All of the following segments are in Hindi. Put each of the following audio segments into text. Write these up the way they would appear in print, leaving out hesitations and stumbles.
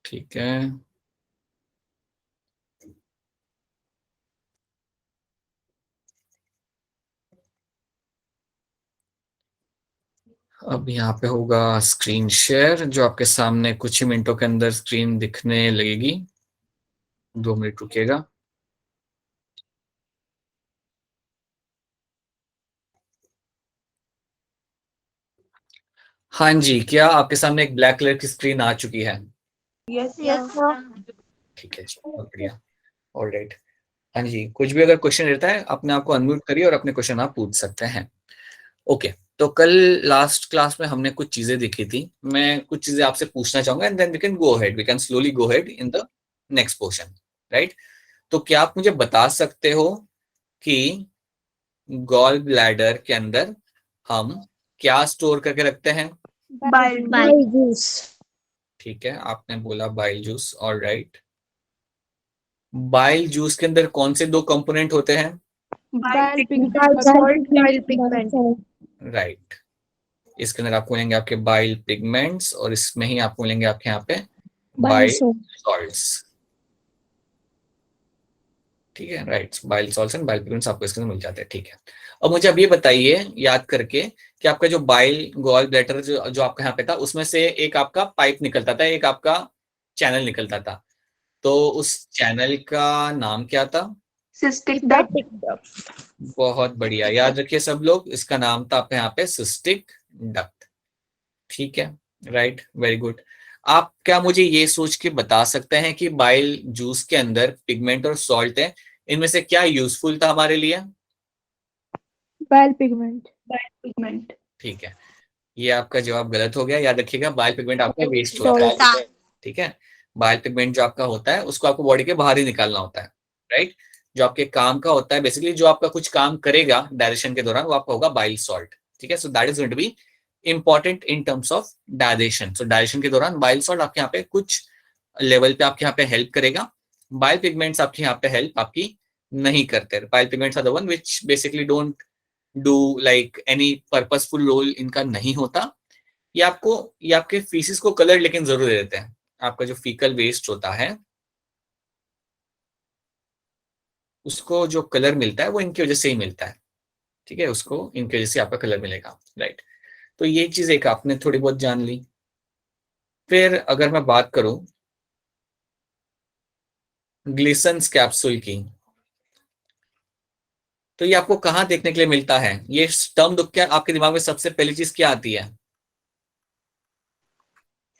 ठीक है, अब यहाँ पे होगा स्क्रीन शेयर, जो आपके सामने कुछ ही मिनटों के अंदर स्क्रीन दिखने लगेगी। 2 मिनट रुकिएगा। हाँ जी, क्या आपके सामने एक ब्लैक कलर की स्क्रीन आ चुकी है? Yes yes sir. ठीक है, बहुत बढ़िया। ऑलराइट। हाँ जी, कुछ भी अगर क्वेश्चन रहता है अपने आप को अनम्यूट करिए और अपने क्वेश्चन आप पूछ सकते हैं। ओके, तो कल लास्ट क्लास में हमने कुछ चीजें देखी थी। मैं कुछ चीजें आपसे पूछना चाहूंगा and then we can go ahead, we can slowly go ahead in the next portion, right? तो क्या आप मुझे बता सकते हो कि गॉल ब्लैडर के अंदर हम क्या स्टोर करके रखते हैं? Bile juice. ठीक है, आपने बोला bile juice. Alright. Bile juice के अंदर कौन से 2 कंपोनेंट होते हैं? Bile pigment. राइट। इसके अंदर आपको मिलेंगे आपके बाइल पिगमेंट्स और इसमें ही आपको मिलेंगे आपके यहाँ पे बाइल सॉल्ट्स। ठीक है, right. Bile salts and bile pigments आपको इसके अंदर मिल जाते हैं। ठीक है, अब मुझे अब ये बताइए याद करके कि आपका जो बाइल गॉल ब्लैडर जो आपका यहाँ पे था, उसमें से एक आपका पाइप निकलता था, एक आपका चैनल निकलता था। तो उस चैनल का नाम क्या था? Cystic duct. बहुत बढ़िया, याद रखिए सब लोग, इसका नाम था आपके यहाँ पे सिस्टिक डक्ट। ठीक है, राइट, वेरी गुड। आप क्या मुझे ये सोच के बता सकते हैं कि बाइल जूस के अंदर पिगमेंट और सॉल्ट है, इनमें से क्या यूजफुल था हमारे लिए? Bile pigment. ठीक है, ये आपका जवाब गलत हो गया। याद रखिएगा, बाइल पिगमेंट आपका वेस्ट होता है। ठीक है, बाइल पिगमेंट जो आपका होता है उसको आपको बॉडी के बाहर ही निकालना होता है, राइट? जो आपके काम का होता है, बेसिकली जो आपका कुछ काम करेगा डायजेशन के दौरान, वो आपका होगा बाइल सॉल्ट। ठीक है, so that is going to be important in terms of digestion. So digestion के दौरान बाइल सॉल्ट आपके यहाँ पे कुछ लेवल पे आपके यहाँ पे हेल्प करेगा। बाइल पिगमेंट्स आपके यहाँ पे हेल्प आपकी नहीं करते। Bile pigments are the one which basically don't do like any purposeful role, इनका नहीं होता। ये आपके फीसिस को कलर लेकिन जरूर दे देते हैं। आपका जो फीकल वेस्ट होता है उसको जो कलर मिलता है वो इनकी वजह से ही मिलता है। ठीक है, उसको इनकी वजह से आपका कलर मिलेगा, राइट? तो ये चीज एक आपने थोड़ी बहुत जान ली। फिर अगर मैं बात करूं ग्लिसन्स कैप्सूल की, तो ये आपको कहाँ देखने के लिए मिलता है? ये टर्म दुख क्या आपके दिमाग में सबसे पहली चीज क्या आती है?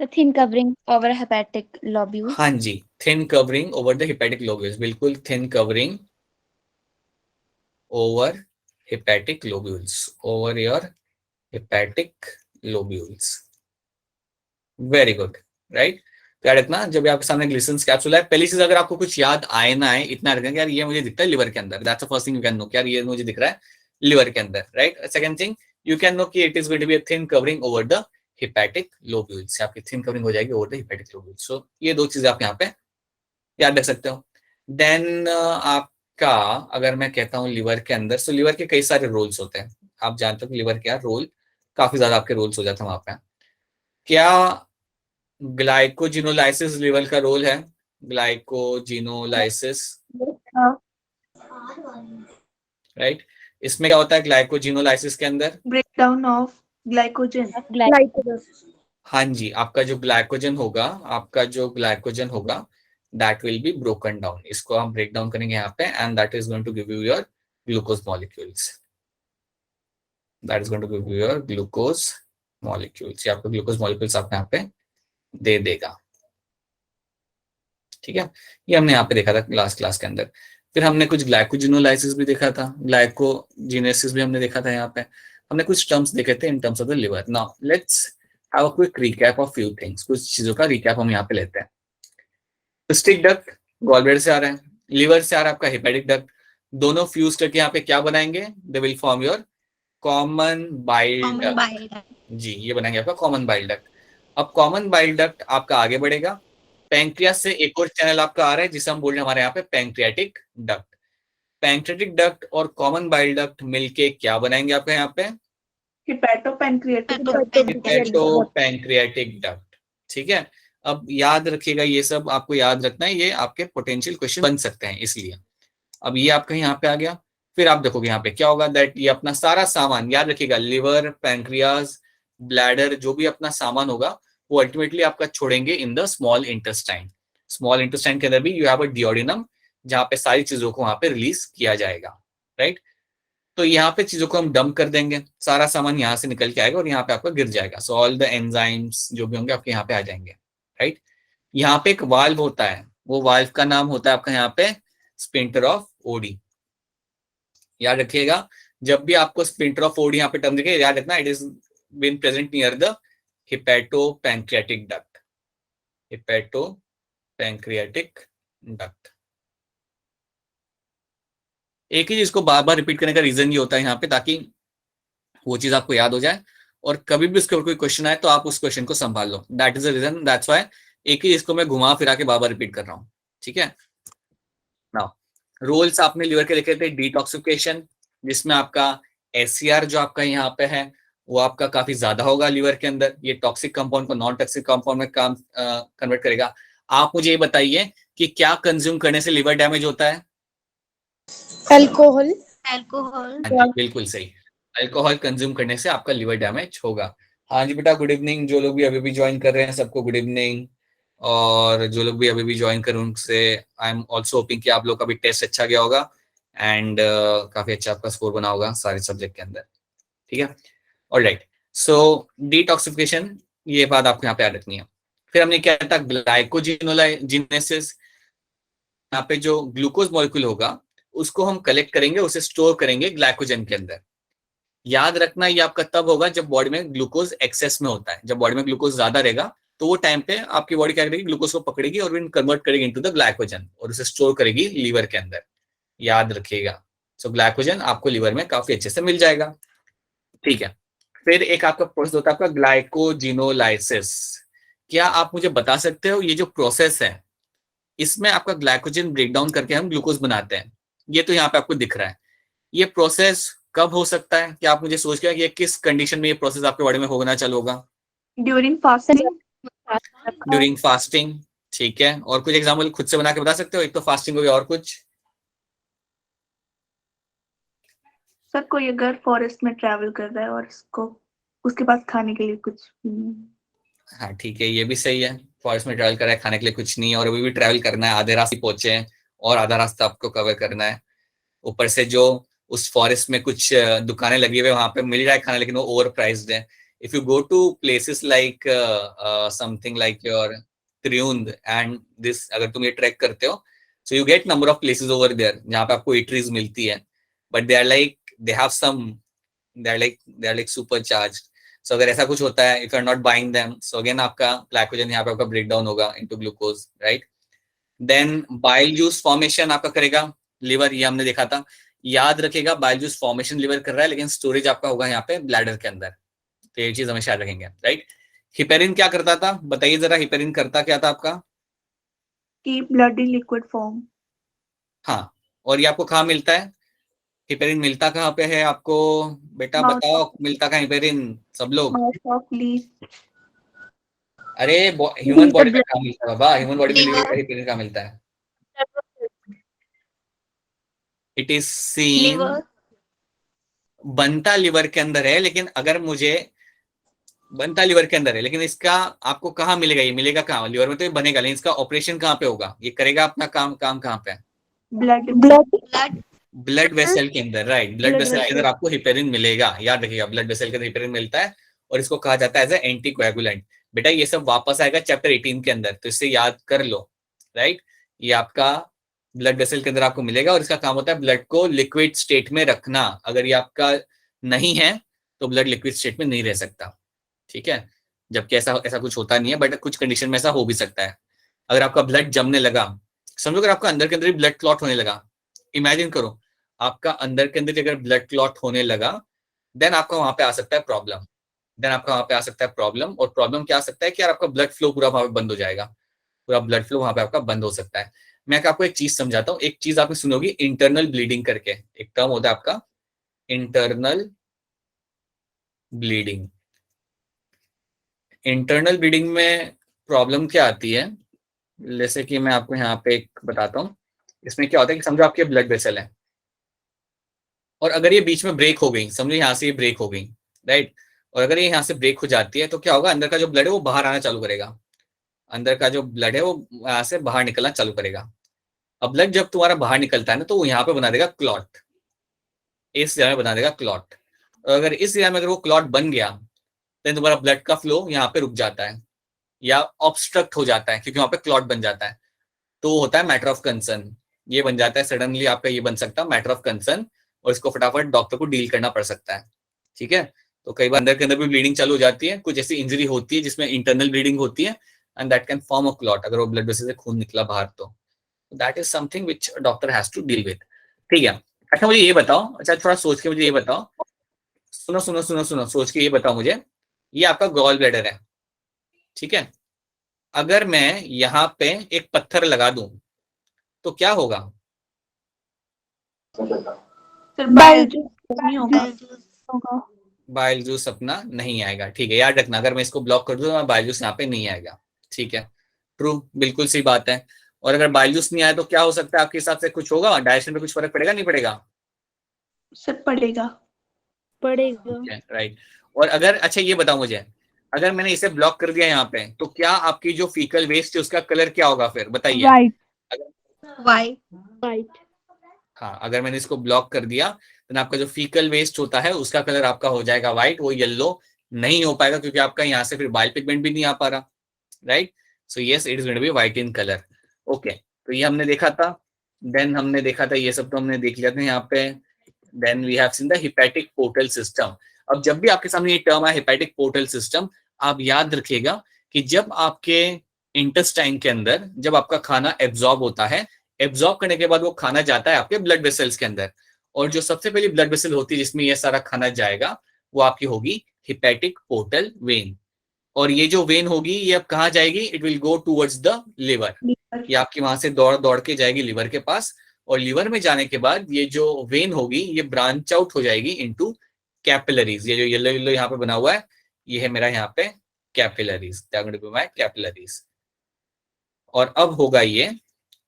Thin covering over hepatic lobule. हाँ जी, thin covering over the hepatic lobules. बिल्कुल, thin covering over hepatic lobules, over your hepatic lobules. Very good, right? क्या रखना, जब आपके सामने ग्लिसन्स कैप्सूल है, पहली चीज अगर आपको कुछ याद आए ना आए, इतना रखना कि यार ये मुझे दिखता है लिवर के अंदर। That's the first thing you can know, यार ये मुझे दिख रहा है लिवर के अंदर, right? Second thing you can know कि it is going to be a thin covering over the hepatic lobules. आपकी थिन कवरिंग हो जाएगी over the hepatic lobules. So ये 2 चीजें आप यहाँ पे याद रख सकते हो। देन आपका, अगर मैं कहता हूँ लिवर के अंदर, सो लिवर के कई सारे रोल्स होते हैं। आप जानते हो कि लिवर क्या रोल, काफी ज्यादा आपके रोल्स हो जाते हैं वहां पे। क्या ग्लाइकोजिनोलाइसिस लिवर का रोल है? Glycogenolysis, right? इसमें क्या होता है ग्लाइकोजिनोलाइसिस के अंदर? Breakdown of glycogen. हाँ जी, आपका जो ग्लाइकोजन होगा that will be broken down. इसको हम ब्रेक डाउन करेंगे यहाँ पे and that is going to give you your glucose molecules. That is going to give you your glucose molecules. ये आपको ग्लूकोज मॉलिक्यूल्स आपको यहाँ पे दे देगा। ठीक है, ये हमने यहाँ पे देखा था लास्ट क्लास के अंदर। फिर हमने कुछ ग्लाइकोजिनोलाइसिस भी देखा था, ग्लाइकोजिनेसिस भी हमने देखा था। यहाँ पे हमने कुछ टर्म्स देखे थे इन terms of the liver. Now let's have a quick recap of few things. कुछ चीजों का रिकैप हम यहाँ पे लेते हैं। सिस्टिक डक्ट गॉलब्लैडर से आ रहा है, लिवर से आ रहा है आपका हेपेटिक डक्ट। दोनों फ्यूज करके यहाँ पे क्या बनाएंगे? They will form your common bile duct. जी, ये बनाएंगे आपका कॉमन बाइल डक्ट। अब कॉमन बाइल डक्ट आपका आगे बढ़ेगा, पैंक्रियास से एक और चैनल आपका आ रहा है जिसे हम बोल रहे हैं हमारे यहाँ पे पैंक्रियाटिक डक्ट। पैंक्रियाटिक डक्ट और कॉमन बाइल डक्ट मिलके क्या बनाएंगे आपके यहाँ पे? हिपैटोपैंक्रियाटिक पैंक्रियाटिक डक्ट। ठीक है, अब याद रखिएगा, ये सब आपको याद रखना है, ये आपके पोटेंशियल क्वेश्चन बन सकते हैं इसलिए। अब ये आपका यहाँ पे आ गया, फिर आप देखोगे यहाँ पे क्या होगा, दैट ये अपना सारा सामान याद रखिएगा, लिवर, पैंक्रियाज, ब्लैडर, जो भी अपना सामान होगा वो अल्टीमेटली आपका छोड़ेंगे in the small intestine. Small intestine के अंदर भी यू हैव अ डियोडिनम, जहाँ पे सारी चीजों को वहां पे रिलीज किया जाएगा, राइट। तो यहाँ पे चीजों को हम डंप कर देंगे, सारा सामान यहाँ से निकल के आएगा और यहाँ पे आपका गिर जाएगा। सो ऑल द एंजाइम्स जो भी होंगे आपके यहाँ पे आ जाएंगे, राइट। यहाँ पे एक वाल्व होता है, वो वाल्व का नाम होता है आपका यहाँ पे स्पिंटर ऑफ ओडी। याद रखिएगा, जब भी आपको स्पिंटर ऑफ ओडी यहाँ पे टर्म दिखे, याद रखना it is been present near the hepato pancreatic duct. Hepato pancreatic duct. एक ही चीज को बार बार रिपीट करने का रीजन ये होता है यहाँ पे, ताकि वो चीज आपको याद हो जाए और कभी भी उसके ऊपर कोई क्वेश्चन आए तो आप उस क्वेश्चन को संभाल लो। That is the reason, that's why एक ही चीज को मैं घुमा फिरा के बार बार रिपीट कर रहा हूँ, ठीक है। नाउ रोल्स आपने लिवर के लिखे थे, डिटॉक्सिफिकेशन, जिसमें आपका एससीआर जो आपका यहाँ पे है वो आपका काफी ज्यादा होगा लिवर के अंदर, ये टॉक्सिक कंपाउंड को नॉन टॉक्सिक कंपाउंड में काम कन्वर्ट करेगा। आप मुझे ये बताइए कि क्या कंज्यूम करने से लिवर डैमेज होता है? अल्कोहल। बिल्कुल सही, अल्कोहल कंज्यूम करने से आपका लिवर डैमेज होगा। हाँ जी बेटा, गुड इवनिंग। जो लोग भी अभी भी ज्वाइन कर रहे हैं सबको गुड इवनिंग, और जो लोग भी अभी भी ज्वाइन कर रहे हैं उनसे आई एम ऑल्सो होपिंग कि आप लोग का भी टेस्ट अच्छा गया होगा एंड काफी अच्छा आपका स्कोर बना होगा सारे सब्जेक्ट के अंदर, ठीक है। ऑलराइट, सो डिटॉक्सिफिकेशन, ये बात आपको यहाँ पे याद रखनी है। फिर हमने क्या था, ग्लाइकोजिनोलाइजेनेसिस। यहाँ पे जो ग्लूकोज मॉलिक्यूल होगा उसको हम कलेक्ट करेंगे, उसे स्टोर करेंगे ग्लाइकोजन के अंदर। याद रखना ये आपका तब होगा जब बॉडी में ग्लूकोज एक्सेस में होता है। जब बॉडी में ग्लूकोज ज्यादा रहेगा तो वो टाइम पे आपकी बॉडी क्या करेगी, ग्लूकोज को पकड़ेगी और कन्वर्ट करेगी इनटू द ग्लाइकोजन और उसे स्टोर करेगी लीवर के अंदर। याद रखिएगा, सो ग्लाइकोजन आपको लीवर में काफी अच्छे से मिल जाएगा, ठीक है। फिर एक आपका प्रोसेस होता है आपका ग्लाइकोजिनोलाइसिस। क्या आप मुझे बता सकते हो ये जो प्रोसेस है इसमें आपका ग्लाइकोजन ब्रेकडाउन करके हम ग्लूकोज बनाते हैं, ये तो यहाँ पे आपको दिख रहा है। ये प्रोसेस कब हो सकता है? क्या आप मुझे सोच के ये किस कंडीशन में ये प्रोसेस आपके बॉडी में होना चालू होगा? During fasting. ड्यूरिंग फास्टिंग, ठीक है। और कुछ एग्जाम्पल खुद से बना के बता सकते हो? एक तो फास्टिंग हो गया, और कुछ? सर कोई अगर फॉरेस्ट में ट्रैवल कर रहा है और उसके पास खाने के लिए कुछ हाँ ठीक है, ये भी सही है। फॉरेस्ट में ट्रैवल कर रहा है, खाने के लिए कुछ नहीं है, और अभी भी ट्रैवल करना है, आधे रास्ते पहुंचे हैं और आधा रास्ता आपको कवर करना है। ऊपर से जो उस फॉरेस्ट में कुछ दुकानें लगी हुई है वहां पे मिल रहा है खाना, लेकिन वो ओवर प्राइस्ड है। If you go to places like something like your Triund and this, अगर तुम ये ट्रैक करते हो so you get number of places over there जहाँ पे आपको ईटरीज मिलती है, but they are like they have some, they are like super charge. So अगर ऐसा कुछ होता है, if you are not buying them, so again आपका ग्लाइकोजन यहाँ पे आपका ब्रेक डाउन होगा into glucose, right. Then bile juice formation आपका करेगा लिवर, ये हमने देखा था। याद रखिएगा, बाइल जूस फॉर्मेशन लिवर कर रहा है, लेकिन स्टोरेज आपका होगा यहाँ पे ब्लैडर के अंदर, तो ये चीज हमेशा याद रखेंगे, राइट। हिपेरिन क्या करता था, बताइए जरा, हिपेरिन करता क्या था आपका? Keep blood in liquid form. हाँ, और ये आपको कहाँ मिलता है? हिपेरिन मिलता कहाँ पे है आपको बेटा, बताओ मिलता कहाँ हिपेरिन सब लोग? Mouth of leaf. अरे ह्यूमन बॉडी में कहाँ मिलता है बाबा, ह्यूमन बॉडी में हिपेरिन कहाँ मिलता है? इट इज सीन, बनता लिवर के अंदर है, लेकिन अगर मुझे बनता लिवर के अंदर है, लेकिन इसका आपको कहाँ मिलेगा? ये मिलेगा कहाँ? लिवर में तो ये बनेगा, लेकिन इसका ऑपरेशन कहाँ पे होगा? ये करेगा अपना काम कहाँ पे? ब्लड वेसल के अंदर, राइट। ब्लड वेसल के अंदर आपको हिपेरिन मिलेगा, याद रखिएगा, ब्लड वेसल के अंदर हिपेरिन मिलता है और इसको कहा जाता है एज ए एंटीकोएगुलेंट। बेटा ये सब वापस आएगा चैप्टर 18 के अंदर, तो इससे याद कर लो, राइट। ये आपका ब्लड वेसल के अंदर आपको मिलेगा और इसका काम होता है ब्लड को लिक्विड स्टेट में रखना। अगर ये आपका नहीं है तो ब्लड लिक्विड स्टेट में नहीं रह सकता, ठीक है। जबकि ऐसा ऐसा कुछ होता नहीं है, बट कुछ कंडीशन में ऐसा हो भी सकता है। अगर आपका ब्लड जमने लगा, समझो अगर आपका अंदर के अंदर ही ब्लड क्लॉट होने लगा, इमेजिन करो आपका अंदर के अंदर अगर ब्लड क्लॉट होने लगा, देन आपका वहां पे आ सकता है प्रॉब्लम। और प्रॉब्लम क्या आ सकता है कि यार आपका ब्लड फ्लो पूरा वहां पे बंद हो जाएगा, पूरा ब्लड फ्लो वहां पे आपका बंद हो सकता है। मैं आपको एक चीज समझाता हूँ, एक चीज आपने सुनी होगी, इंटरनल ब्लीडिंग करके एक टर्म होता है आपका, इंटरनल ब्लीडिंग। इंटरनल ब्लीडिंग में प्रॉब्लम क्या आती है, जैसे कि मैं आपको यहाँ पे एक बताता हूँ। इसमें क्या होता है कि समझो आपके ब्लड वेसल है और अगर ये बीच में ब्रेक हो गई, समझो यहाँ से ये ब्रेक हो गई, राइट, और अगर ये यहाँ से ब्रेक हो जाती है तो क्या होगा, अंदर का जो ब्लड है वो बाहर आना चालू करेगा, अंदर का जो ब्लड है वो यहाँ से बाहर निकलना चालू करेगा। अब ब्लड जब तुम्हारा बाहर निकलता है ना, तो वो यहाँ पे बना देगा क्लॉट, इस जगह में बना देगा क्लॉट। और अगर इस जगह में अगर वो क्लॉट बन गया तो तुम्हारा ब्लड का फ्लो यहाँ पे रुक जाता है या ऑब्स्ट्रक्ट हो जाता है, क्योंकि वहां पे क्लॉट बन जाता है। तो वो होता है मैटर ऑफ कंसर्न, ये बन जाता है सडनली आपका, ये बन सकता है मैटर ऑफ कंसर्न, और इसको फटाफट डॉक्टर को डील करना पड़ सकता है। ठीक है, तो कई बार अंदर के अंदर भी ब्लीडिंग चालू हो जाती है, कुछ ऐसी इंजरी होती है जिसमें इंटरनल ब्लीडिंग होती है, and that can form a clot, अगर वो ब्लड वेसल से खून निकला बाहर तो that is something which doctor has to deal with. ठीक है, अच्छा मुझे ये बताओ, अच्छा थोड़ा सोच के मुझे ये बताओ, सुनो सुनो सुनो सुनो, सोच के ये बताओ मुझे, ये आपका गॉल ब्लैडर है, ठीक है, अगर मैं यहाँ पे एक पत्थर लगा दूं तो क्या होगा? सर बाइल जूस नहीं होगा। बाइल जूस अपना नहीं आएगा, ठीक है, याद रखना, अगर मैं इसको ब्लॉक कर दूं तो बाइल जूस यहाँ पे नहीं आएगा। ठीक है, ट्रू, बिल्कुल सही बात है। और अगर बाइल जूस नहीं आया तो क्या हो सकता है आपके हिसाब से, कुछ होगा डाइजेशन पे, कुछ फर्क पड़ेगा नहीं पड़ेगा? सर पड़ेगा। राइट। और अगर, अच्छा ये बताओ मुझे, अगर मैंने इसे ब्लॉक कर दिया यहाँ पे तो क्या आपकी जो फीकल वेस्ट है उसका कलर क्या होगा फिर, बताइए? वाइट। हाँ, अगर मैंने इसको ब्लॉक कर दिया तो आपका जो फीकल वेस्ट होता है उसका कलर आपका हो जाएगा व्हाइट, वो येलो नहीं हो पाएगा क्योंकि आपका यहाँ से फिर बाइल पिगमेंट भी नहीं आ पा रहा, right. So yes, it is going to be white in colour. Okay, तो ये हमने देखा था, देन हमने देखा था, ये सब तो हमने देख लिया था यहाँ पे। Then we have seen the hepatic portal system. अब जब भी आपके सामने ये टर्म है हिपैटिक पोर्टल सिस्टम, आप याद रखिएगा कि जब आपके इंटेस्टाइन के अंदर जब आपका खाना एब्जॉर्ब होता है, एब्जॉर्ब करने के बाद वो खाना जाता है आपके ब्लड वेसल्स के अंदर, और जो सबसे पहली ब्लड वेसल होती है जिसमें ये सारा खाना जाएगा वो आपकी होगी हिपैटिक पोर्टल वेन। और ये जो वेन होगी ये अब कहाँ जाएगी, it will go towards the liver, ये आपकी वहां से दौड़ दौड़ के जाएगी लिवर के पास, और लिवर में जाने के बाद ये जो वेन होगी ये ब्रांच आउट हो जाएगी इनटू कैपिलरीज। ये जो येलो येलो यहाँ पे बना हुआ है ये है मेरा यहाँ पे कैपिलरीज, कैपिलरीज। और अब होगा ये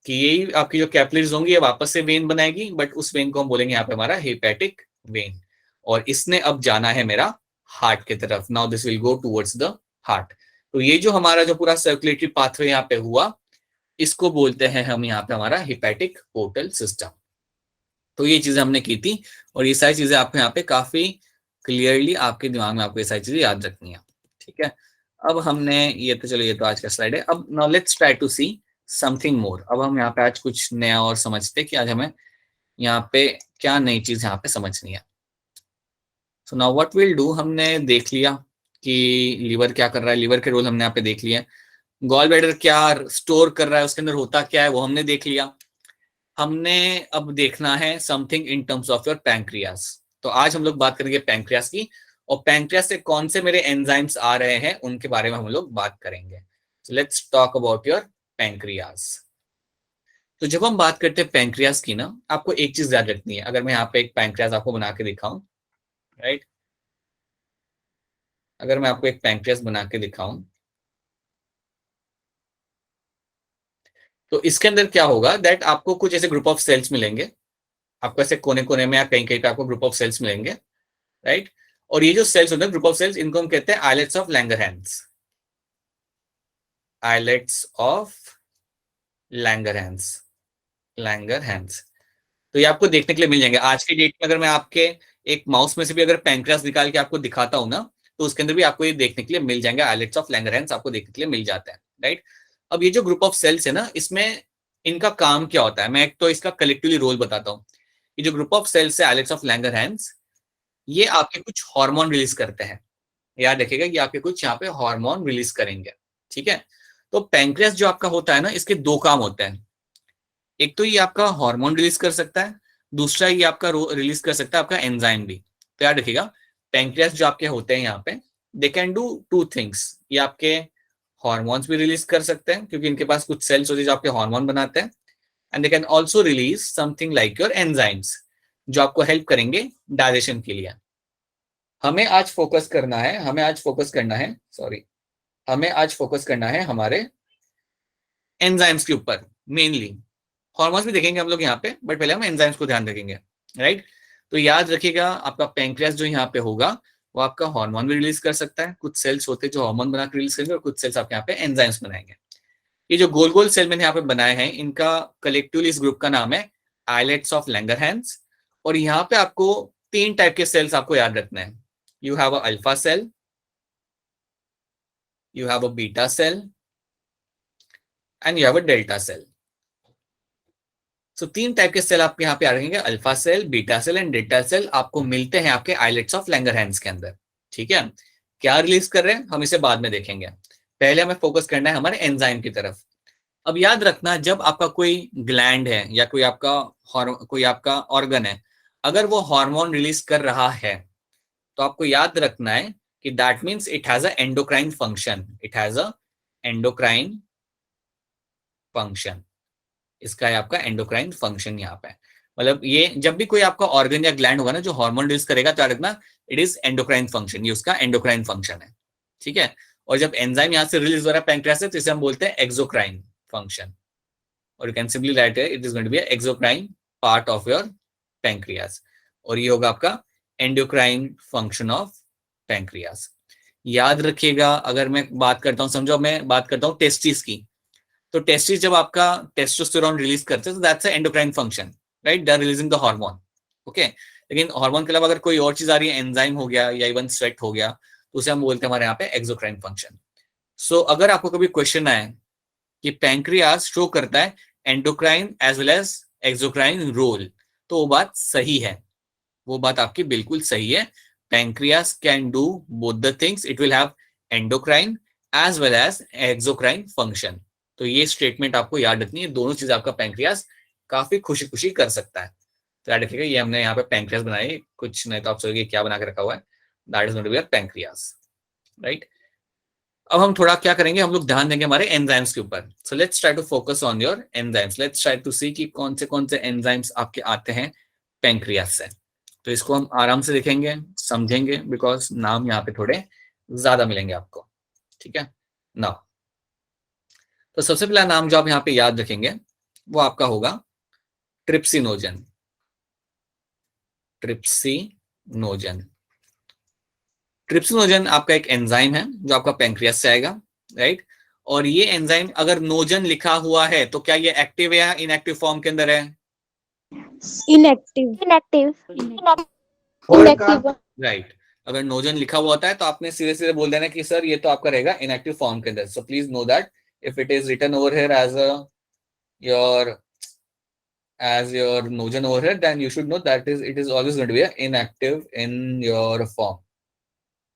कि यही आपकी जो कैपिलरीज होंगी ये वापस से वेन बनाएगी, बट उस वेन को हम बोलेंगे यहाँ पे हमारा हेपेटिक वेन, और इसने अब जाना है मेरा हार्ट की तरफ। Now this will go towards the heart. तो ये जो हमारा जो पूरा सर्कुलेटरी पाथवे यहाँ पे हुआ इसको बोलते हैं हम यहाँ पे हमारा हिपैटिक पोर्टल सिस्टम। तो ये चीजें हमने की थी, और ये सारी चीजें आपको यहाँ पे काफी क्लियरली आपके दिमाग में आपको ये सारी चीजें याद रखनी है। ठीक है, अब हमने ये तो चलो ये तो आज का स्लाइड है। अब now let's try to see something more. अब हम यहाँ पे आज कुछ नया और समझते कि आज हमें यहाँ पे क्या नई चीज यहाँ पे समझनी है। So now what will do, हमने देख लिया कि लीवर क्या कर रहा है, लीवर के रोल हमने यहाँ पे देख लिया, गॉल ब्लैडर क्या स्टोर कर रहा है, उसके अंदर होता क्या है वो हमने देख लिया। हमने अब देखना है something in terms of your pancreas. तो आज हम लोग बात करेंगे पैंक्रियास की, और पैंक्रियास से कौन से मेरे एंजाइम्स आ रहे हैं उनके बारे में हम लोग बात करेंगे। So let's talk about your pancreas. तो जब हम बात करते हैं पैंक्रियास की ना, आपको एक चीज याद रखनी है। अगर मैं यहाँ पे एक पैंक्रियास आपको बना के दिखाऊं, राइट, अगर मैं आपको एक पैंक्रियास बना के दिखाऊं तो इसके अंदर क्या होगा, दैट आपको कुछ ऐसे ग्रुप ऑफ सेल्स मिलेंगे, आपको ऐसे कोने कोने में या कहीं कहीं पे आपको ग्रुप ऑफ सेल्स मिलेंगे, राइट। और ये जो सेल्स होते हैं ग्रुप ऑफ सेल्स, इनको हम कहते हैं islets of Langerhans, islets of Langerhans, Langerhans. तो ये आपको देखने के लिए मिल जाएंगे। आज के डेट में अगर मैं आपके एक माउस में से भी अगर पैंक्रियास निकाल के आपको दिखाता हूं ना, तो उसके अंदर भी आपको ये देखने के लिए मिल जाएंगे, आइलेट्स ऑफ लैंगरहैंस आपको देखने के लिए मिल जाता है, राइट। अब ये जो ग्रुप ऑफ सेल्स है ना, इसमें इनका काम क्या होता है, मैं एक तो इसका कलेक्टिवली रोल बताता हूँ। ये जो ग्रुप ऑफ सेल्स है आइलेट्स ऑफ लैंगरहैंस, ये आपके कुछ हार्मोन रिलीज करते हैं। याद रखिएगा कि आपके कुछ यहाँ पे हार्मोन रिलीज करेंगे, ठीक है। तो पैंक्रियास जो आपका होता है ना, इसके दो काम होते हैं। एक तो ये आपका हार्मोन रिलीज कर सकता है, दूसरा ये आपका रिलीज कर सकता है आपका एंजाइम भी। तो याद रखिएगा, पैंक्रियास जो आपके होते हैं यहाँ पे, they can do two things. ये आपके हार्मोन्स भी रिलीज कर सकते हैं क्योंकि इनके पास कुछ सेल्स होते हैं जो आपके हार्मोन बनाते हैं, and they can also release something like your enzymes जो आपको हेल्प करेंगे डाइजेशन के लिए। हमें आज फोकस करना है, सॉरी, हमें आज फोकस करना है हमारे एंजाइम्स के ऊपर मेनली। हॉर्मोन्स भी देखेंगे हम लोग यहाँ पे, बट पहले हम एंजाइम्स को ध्यान रखेंगे, राइट। तो याद रखिएगा आपका पैंक्रियास जो यहाँ पे होगा वो आपका हार्मोन भी रिलीज कर सकता है। कुछ सेल्स होते हैं जो हार्मोन बना के रिलीज करेंगे, और कुछ सेल्स आपके यहाँ पे एंजाइम्स बनाएंगे। ये जो गोल गोल सेल मैंने यहाँ पे बनाए हैं, इनका कलेक्टिवली इस ग्रुप का नाम है आइलेट्स ऑफ लैंगरहैंस। और यहाँ पे आपको 3 टाइप के सेल्स आपको याद रखना है। You have a alpha cell, you have a beta cell and you have a delta cell. So 3 type के सेल आपके यहाँ पे आ रहेंगे, alpha cell, beta cell and delta cell आपको मिलते हैं आपके आइलेट्स ऑफ लैंगरहैंस के अंदर, ठीक है। क्या रिलीज कर रहे हैं हम इसे बाद में देखेंगे, पहले हमें फोकस करना है हमारे एंजाइम की तरफ। अब याद रखना, जब आपका कोई ग्लैंड है या कोई आपका ऑर्गन है, अगर वो हार्मोन रिलीज कर रहा है तो आपको याद रखना है कि that means it has a endocrine function, it has a endocrine function. इसका है आपका एंडोक्राइन फंक्शन यहाँ पे। मतलब ये जब भी कोई आपका ऑर्गन या ग्लैंड होगा ना जो हार्मोन रिलीज करेगा, तो याद रखना इट इज एंडोक्राइन फंक्शन, ये उसका एंडोक्राइन फंक्शन है, ठीक है। और जब एंजाइम यहाँ से रिलीज हो रहा है पैंक्रियास से, तो इसे हम बोलते हैं एक्सोक्राइन फंक्शन। और you can simply write it is going to be exocrine part of your pancreas, और ये होगा आपका एंडोक्राइन फंक्शन ऑफ पैंक्रियास। याद रखिएगा, अगर मैं बात करता हूँ, समझो मैं बात करता हूँ टेस्टिस की, तो टेस्टिस जब आपका टेस्टोस्टेरोन रिलीज करते हैं तो that's a endocrine function, right, they are releasing the hormone, okay. लेकिन हार्मोन के अलावा अगर कोई और चीज आ रही है, एंजाइम हो गया या इवन स्वेट हो गया, तो उसे हम बोलते हैं हमारे यहाँ पे एक्सोक्राइन फंक्शन। सो अगर आपको कभी क्वेश्चन आए कि पैंक्रियास शो करता है endocrine as well as exocrine role, तो वो बात सही है, वो बात आपकी बिल्कुल सही है। Pancreas can do both the things, it will have endocrine as well as exocrine function. तो ये स्टेटमेंट आपको याद रखनी है, दोनों चीज आपका पैंक्रियास काफी खुशी खुशी कर सकता है। तो याद रखिएगा, ये हमने यहाँ पे पैंक्रियास बनाई, कुछ नहीं तो आप सोचेंगे क्या बना के रखा हुआ है, that is going to be pancreas, right. अब हम थोड़ा क्या करेंगे, हम लोग ध्यान देंगे हमारे एंजाइम्स के ऊपर। So let's try to focus on your enzymes, let's try to see कि कौन से एंजाइम्स आपके आते हैं पैंक्रियास से। तो इसको हम आराम से देखेंगे, समझेंगे, बिकॉज नाम यहाँ पे थोड़े ज्यादा मिलेंगे आपको, ठीक है ना। तो सबसे पहला नाम जो आप यहाँ पे याद रखेंगे वो आपका होगा ट्रिप्सिनोजन। ट्रिप्सिनोजन ट्रिप्सिनोजन आपका एक एंजाइम है जो आपका पैंक्रियास से आएगा, राइट। और ये एंजाइम अगर नोजन लिखा हुआ है तो क्या ये एक्टिव है या इनएक्टिव फॉर्म के अंदर है? Inactive. राइट। अगर नोजन लिखा हुआ होता है तो आपने सीधे सीधे बोल देना कि सर ये तो आपका रहेगा इनएक्टिव फॉर्म के अंदर। So please know that if it is written over here as your nojan over here, then you should know that it is always going to be inactive in your form,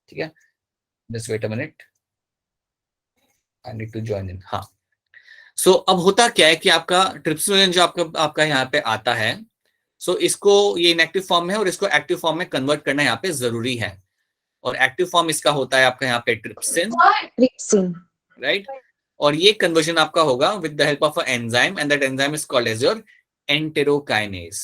ठीक है। just wait a minute, I need to join in। हाँ, सो अब होता क्या है कि आपका ट्रिप्सिनोजन जो आपका यहाँ पे आता है, सो इसको ये इनएक्टिव फॉर्म है और इसको एक्टिव फॉर्म में कन्वर्ट करना यहाँ पे जरूरी है। और एक्टिव फॉर्म इसका होता है आपका यहाँ पे ट्रिप्सिन, राइट। और ये कन्वर्जन आपका होगा with the help of a enzyme, and that enzyme is called as your enterokinase.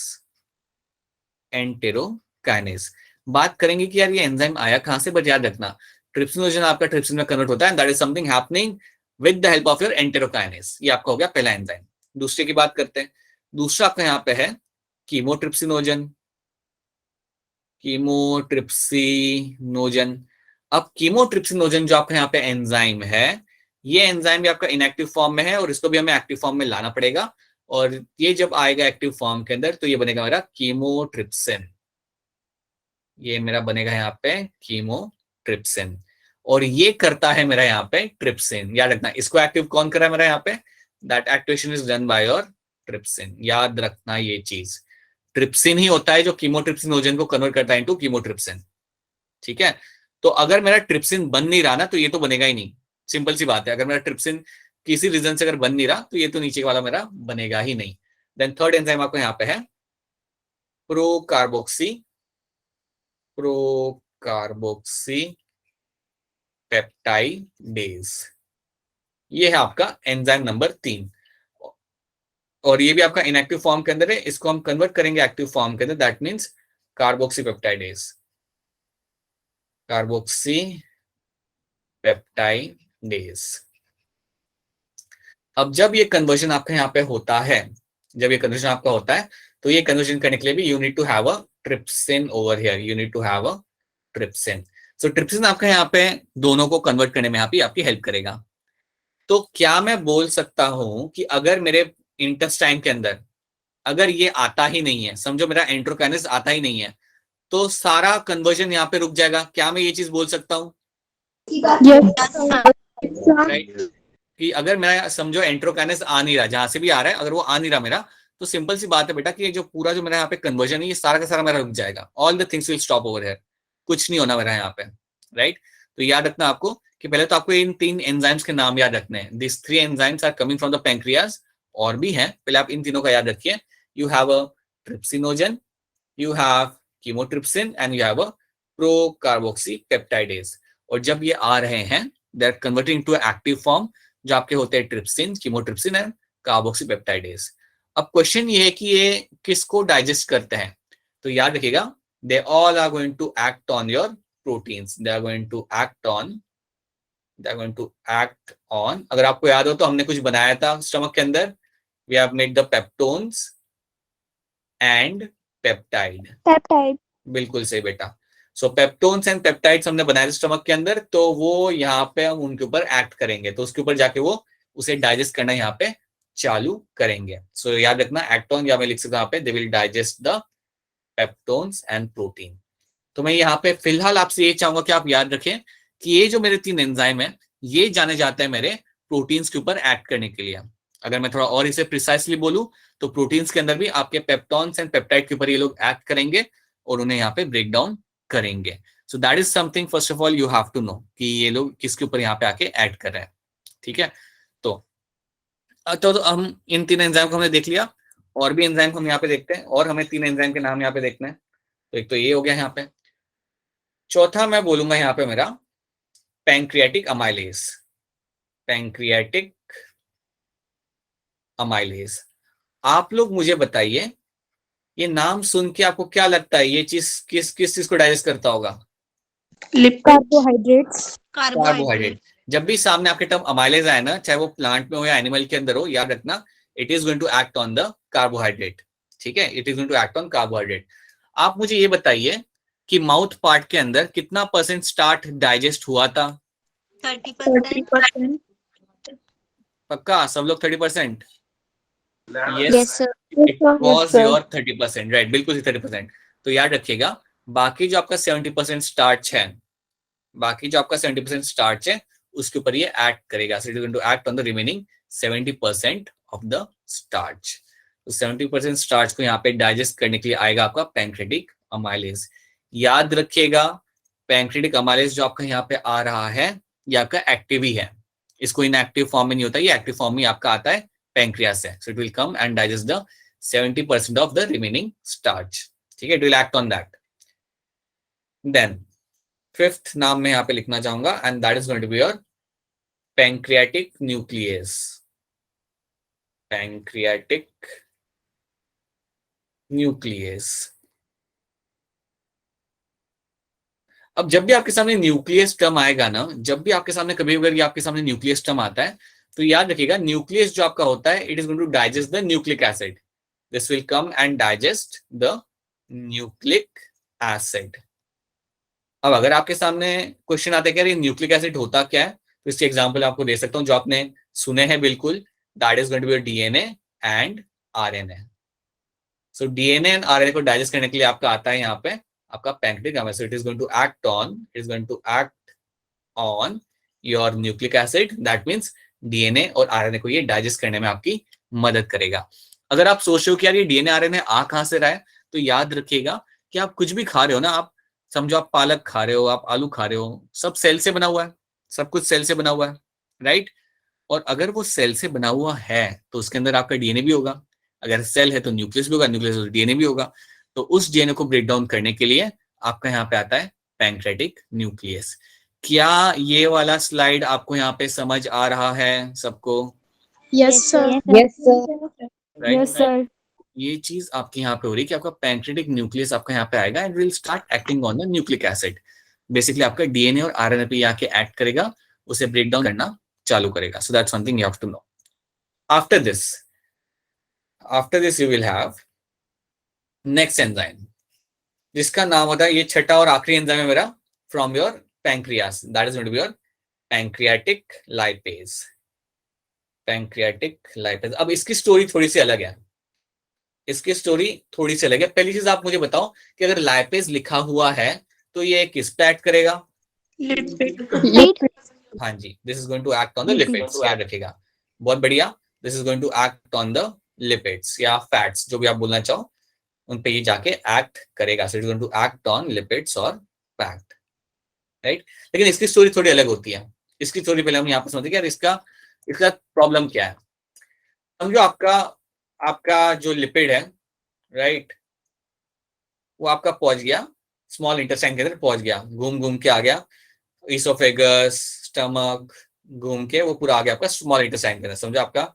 Enterokinase बात करेंगे कि यार ये एंजाइम आया कहां से, बट याद रखना ट्रिप्सिनोजन आपका ट्रिप्सिन में कन्वर्ट होता है, that is something happening with the help of your enterokinase. ये आपका हो गया पहला एंजाइम। दूसरे की बात करते हैं, दूसरा आपका यहाँ पे है कीमोट्रिप्सिनोजन। कीमोट्रिप्सिनोजन अब कीमोट्रिप्सिनोजन जो आपका यहाँ पे एंजाइम है, ये एंजाइम भी आपका इनएक्टिव फॉर्म में है और इसको भी हमें एक्टिव फॉर्म में लाना पड़ेगा। और ये जब आएगा एक्टिव फॉर्म के अंदर तो ये बनेगा मेरा कीमोट्रिप्सिन। ये मेरा बनेगा यहाँ पे कीमोट्रिप्सिन, और ये करता है मेरा यहाँ पे ट्रिप्सिन। याद रखना इसको एक्टिव कौन कर रहा है मेरा यहाँ पे, that activation is done by your trypsin. याद रखना ये चीज, ट्रिप्सिन ही होता है जो कीमोट्रिप्सिनोजन को कन्वर्ट करता है इनटू कीमोट्रिप्सिन, ठीक है। तो अगर मेरा ट्रिप्सिन बन नहीं रहा ना तो ये तो बनेगा ही नहीं, सिंपल सी बात है। अगर मेरा ट्रिप्सिन किसी रीजन से अगर बन नहीं रहा तो ये तो नीचे वाला मेरा बनेगा ही नहीं। देन थर्ड एंजाइम आपको यहाँ पे है प्रोकार्बोक्सी पेप्टाइडेज। ये है आपका एंजाइम नंबर 3, और ये भी आपका इनएक्टिव फॉर्म के अंदर है। इसको हम कन्वर्ट करेंगे एक्टिव फॉर्म के अंदर, that means carboxy peptidase. Carboxy peptidase days. अब जब ये कन्वर्जन आपका यहाँ पे होता है, जब ये कन्वर्जन आपका होता है, तो ये कन्वर्जन करने के लिए भी you need to have a trypsin over here, you need to have a trypsin. So trypsin आपका यहाँ पे दोनों को कन्वर्ट करने में यहाँ पे आपकी हेल्प करेगा। तो क्या मैं बोल सकता हूं कि अगर मेरे इंटेस्टाइन के अंदर अगर ये आता ही नहीं है, समझो मेरा एंट्रोकाइनेस आता ही नहीं है, तो सारा कन्वर्जन यहाँ पे रुक जाएगा, क्या मैं ये चीज बोल सकता हूँ? राइट, कि अगर मेरा समझो एंट्रोकाइनेस आ नहीं रहा, जहां से भी आ रहा है अगर वो आ नहीं रहा मेरा, तो सिंपल सी बात है बेटा कि ये जो पूरा जो मेरा यहाँ पे कन्वर्जन है ये सारा का सारा मेरा रुक जाएगा, all the things will stop over here, कुछ नहीं होना मेरा यहाँ पे। राइट, तो याद रखना आपको कि पहले तो आपको इन 3 एंजाइम्स के नाम याद रखने हैं। This 3 enzymes are coming from the pancreas, और भी हैं, पहले आप इन तीनों का याद रखिए। You have a trypsinogen, you have chymotrypsin and you have a procarboxypeptidase। और जब ये आ रहे हैं they are converting into active form, जो आपके होते हैं ट्रिप्सिन, कीमोट्रिप्सिन एंड कार्बोक्सीपेप्टाइडेज। अब क्वेश्चन ये है कि ये किसको डाइजेस्ट करते हैं, तो याद रखिएगा they all are going to act on your proteins, they are going to act on, अगर आपको याद हो तो हमने कुछ बनाया था स्टमक के अंदर, we have made the peptones and peptide. बिल्कुल सही बेटा। सो पेप्टोन्स एंड पेप्टाइड्स हमने बनाए थे स्टमक के अंदर, तो वो यहाँ पे हम उनके ऊपर एक्ट करेंगे, तो उसके ऊपर जाके वो उसे डाइजेस्ट करना यहाँ पे चालू करेंगे। सो याद रखना एक्ट ऑन, या मैं लिख सकता हूँ यहाँ पे they will digest the peptones and protein. तो मैं यहाँ पे फिलहाल आपसे ये चाहूंगा कि आप याद रखें कि ये जो मेरे 3 एंजाइम है ये जाने जाते हैं मेरे प्रोटीन्स के ऊपर एक्ट करने के लिए। अगर मैं थोड़ा और इसे प्रिसाइसली बोलूं तो प्रोटीन्स के अंदर भी आपके पेप्टॉन्स एंड पेप्टाइड के ऊपर ये लोग एक्ट करेंगे और उन्हें यहाँ पे ब्रेक डाउन करेंगे। So that is something first of all you have to know कि ये लोग किसके ऊपर यहाँ पे आके एक्ट कर रहे हैं। ठीक है, तो हम इन 3 एंजाइम को हमने देख लिया, और भी एंजाइम को हम यहाँ पे देखते हैं, और हमें 3 एंजाइम के नाम यहाँ पे देखने हैं। तो एक तो ये हो गया यहाँ पे, चौथा मैं बोलूंगा यहाँ पे मेरा पैंक्रियाटिक अमाइलेज। पैंक्रियाटिक अमाइलेज, आप लोग मुझे बताइए ये नाम सुन के आपको क्या लगता है ये चीज किस चीज को डाइजेस्ट करता होगा? कार्बोहाइड्रेट। जब भी सामने आपके टर्म अमाइलेज आए ना, चाहे वो प्लांट में हो या एनिमल के अंदर हो, याद रखना it is going to act on the carbohydrate. ठीक है, it is going to act on carbohydrate. आप मुझे ये बताइए कि माउथ पार्ट के अंदर कितना % स्टार्च डाइजेस्ट हुआ था? 30%। पक्का सब लोग 30%? Yes, sir. It was your 30%, right, बिल्कुल 30%। तो याद रखिएगा बाकी जो आपका 70% स्टार्च है, बाकी जो आपका 70% स्टार्च है उसके ऊपर ये एक्ट करेगा। So it is going to act on the remaining 70% of the starch. तो 70% स्टार्च को यहाँ पे डाइजेस्ट करने के लिए आएगा आपका पैंक्रियाटिक अमाइलेज। याद रखिएगा पैंक्रियाटिक अमाइलेज जो आपका यहाँ पे आ रहा है ये आपका एक्टिव ही है, इसको इनएक्टिव फॉर्म में नहीं होता, ये एक्टिव फॉर्म में आपका आता है पैंक्रियास से। So it will come and digest the 70% of the remaining starch. ठीक है, it will act on that. Then 5th नाम मैं यहाँ पे लिखना चाहूंगा and that is going to be your pancreatic nucleus. Pancreatic nucleus. अब जब भी आपके सामने न्यूक्लियस टर्म आएगा ना, जब भी आपके सामने कभी अगर आपके सामने न्यूक्लियस टर्म आता है तो याद रखिएगा न्यूक्लियस जो आपका होता है it is going to digest the nucleic acid. This will come and digest the nucleic acid. अब अगर आपके सामने क्वेश्चन आता है कि न्यूक्लिक एसिड होता क्या है, तो इसके एग्जांपल आपको दे सकता हूं जो आपने सुने हैं बिल्कुल, that is going to be DNA and RNA. So DNA and RNA को डाइजेस्ट करने के लिए आपका आता है यहाँ पे आपका pancreatic amylase. It is going to act on your nucleic acid, that means DNA और आरएनए को ये डाइजेस्ट करने में आपकी मदद करेगा। अगर आप सोच रहे हो कि यार ये डीएनए आरएनए आ कहां से रहा है, तो याद रखिएगा कि आप कुछ भी खा रहे हो ना, आप समझो आप पालक खा रहे हो, आप आलू खा रहे हो, सब सेल से बना हुआ है, सब कुछ सेल से बना हुआ है, राइट। और अगर वो सेल से बना हुआ है तो उसके अंदर आपका डीएनए भी होगा, अगर सेल है तो न्यूक्लियस भी होगा, न्यूक्लियस तो डीएनए भी होगा। तो उस डीएनए को ब्रेक डाउन करने के लिए आपका यहाँ पे आता है पैंक्रियाटिक न्यूक्लियस। क्या ये वाला स्लाइड आपको यहाँ पे समझ आ रहा है सबको? Yes, sir. Yes, sir. Right? Yes, sir. ये चीज आपके यहाँ पे हो रही है कि आपका पैंक्रियाटिक न्यूक्लियस आपका यहाँ पे आएगा and will start acting on the nucleic acid. Basically आपका डीएनए और आरएनए पे आके एक्ट करेगा उसे ब्रेक डाउन करना चालू करेगा. So that's something you have to know. After this you will have next enzyme, जिसका नाम होता है, ये छठा और आखिरी एंजाइम है मेरा, from your pancreas, that is going to be your pancreatic lipase. Pancreatic lipase. अब इसकी स्टोरी थोड़ी सी अलग है. पहली चीज आप मुझे बताओ कि अगर लाइपेज लिखा हुआ है तो ये किस पे एक्ट करेगा? लिपिड. हाँ जी, this is going to act on the lipids. याद रखिएगा, बहुत बढ़िया. This is going to act on the lipids या फैट्स, जो भी आप बोलना चाहो, उन पे ये जाके एक्ट करेगा. So it is going to act on lipids और फैट, राइट. लेकिन इसकी स्टोरी थोड़ी अलग होती है. इसकी स्टोरी पहले हम यहाँ पर समझते हैं कि यार इसका प्रॉब्लम क्या है. समझो आपका जो लिपिड है, राइट, वो आपका पहुंच गया स्मॉल इंटेस्टाइन के अंदर, पहुंच गया, घूम के आ गया, इसोफेगस, स्टमक, घूम के वो पूरा आ गया आपका स्मॉल इंटेस्टाइन के अंदर. समझो आपका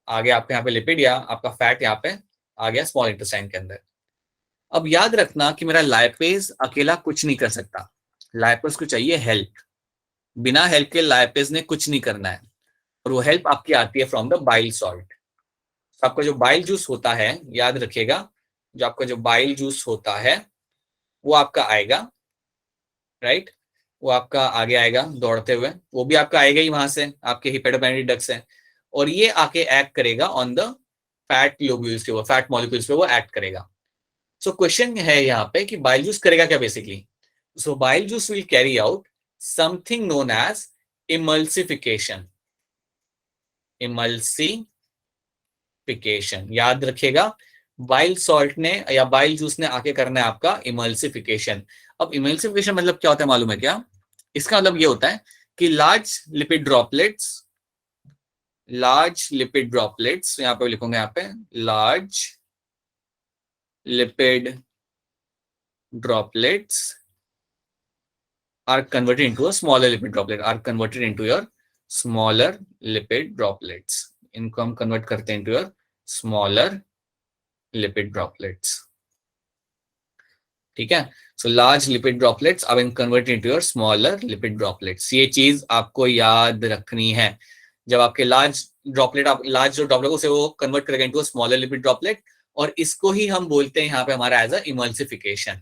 आ गया आपका यहाँ पे लिपिड या आपका फैट यहाँ पे आ गया स्मॉल इंटेस्टाइन के अंदर. अब याद रखना कि मेरा लाइपेज अकेला कुछ नहीं कर सकता. लाइपेज को चाहिए हेल्प. बिना हेल्प के लाइपेज ने कुछ नहीं करना है, और वो हेल्प आपकी आती है फ्रॉम द बाइल सॉल्ट. आपका जो बाइल जूस होता है, याद रखिएगा, जो आपका जो बाइल जूस होता है वो आपका आएगा, राइट, वो आपका आगे आएगा दौड़ते हुए. वो भी आपका आएगा ही वहां से, आपके हिपेटोपेनिक डक्ट से, और ये आके एक्ट करेगा ऑन द फैट लोब्यूल्स के, वो फैट मॉलिक्यूल्स पे वो एक्ट करेगा. सो क्वेश्चन है यहाँ पे कि बाइल जूस करेगा क्या basically. So bile juice will carry out something known as emulsification. याद रखिएगा, बाइल सॉल्ट ने या बाइल जूस ने आके करना है आपका इमल्सिफिकेशन. अब इमल्सिफिकेशन मतलब क्या होता है मालूम है क्या? इसका मतलब ये होता है कि लार्ज लिपिड ड्रॉपलेट्स, यहाँ पे लिखूंगा, यहाँ पे large lipid droplets are converted into a smaller lipid droplet, इनको हम कन्वर्ट करते हैं into your smaller lipid droplets. ठीक है. So large lipid droplets are being converted into your smaller lipid droplets. ये चीज आपको याद रखनी है. जब आपके लार्ज जो ड्रॉपलेट उसे वो कन्वर्ट करेगा इनटू स्मॉलर लिपिड ड्रॉपलेट, और इसको ही हम बोलते हैं यहाँ पे हमारा एज अ इमल्सिफिकेशन.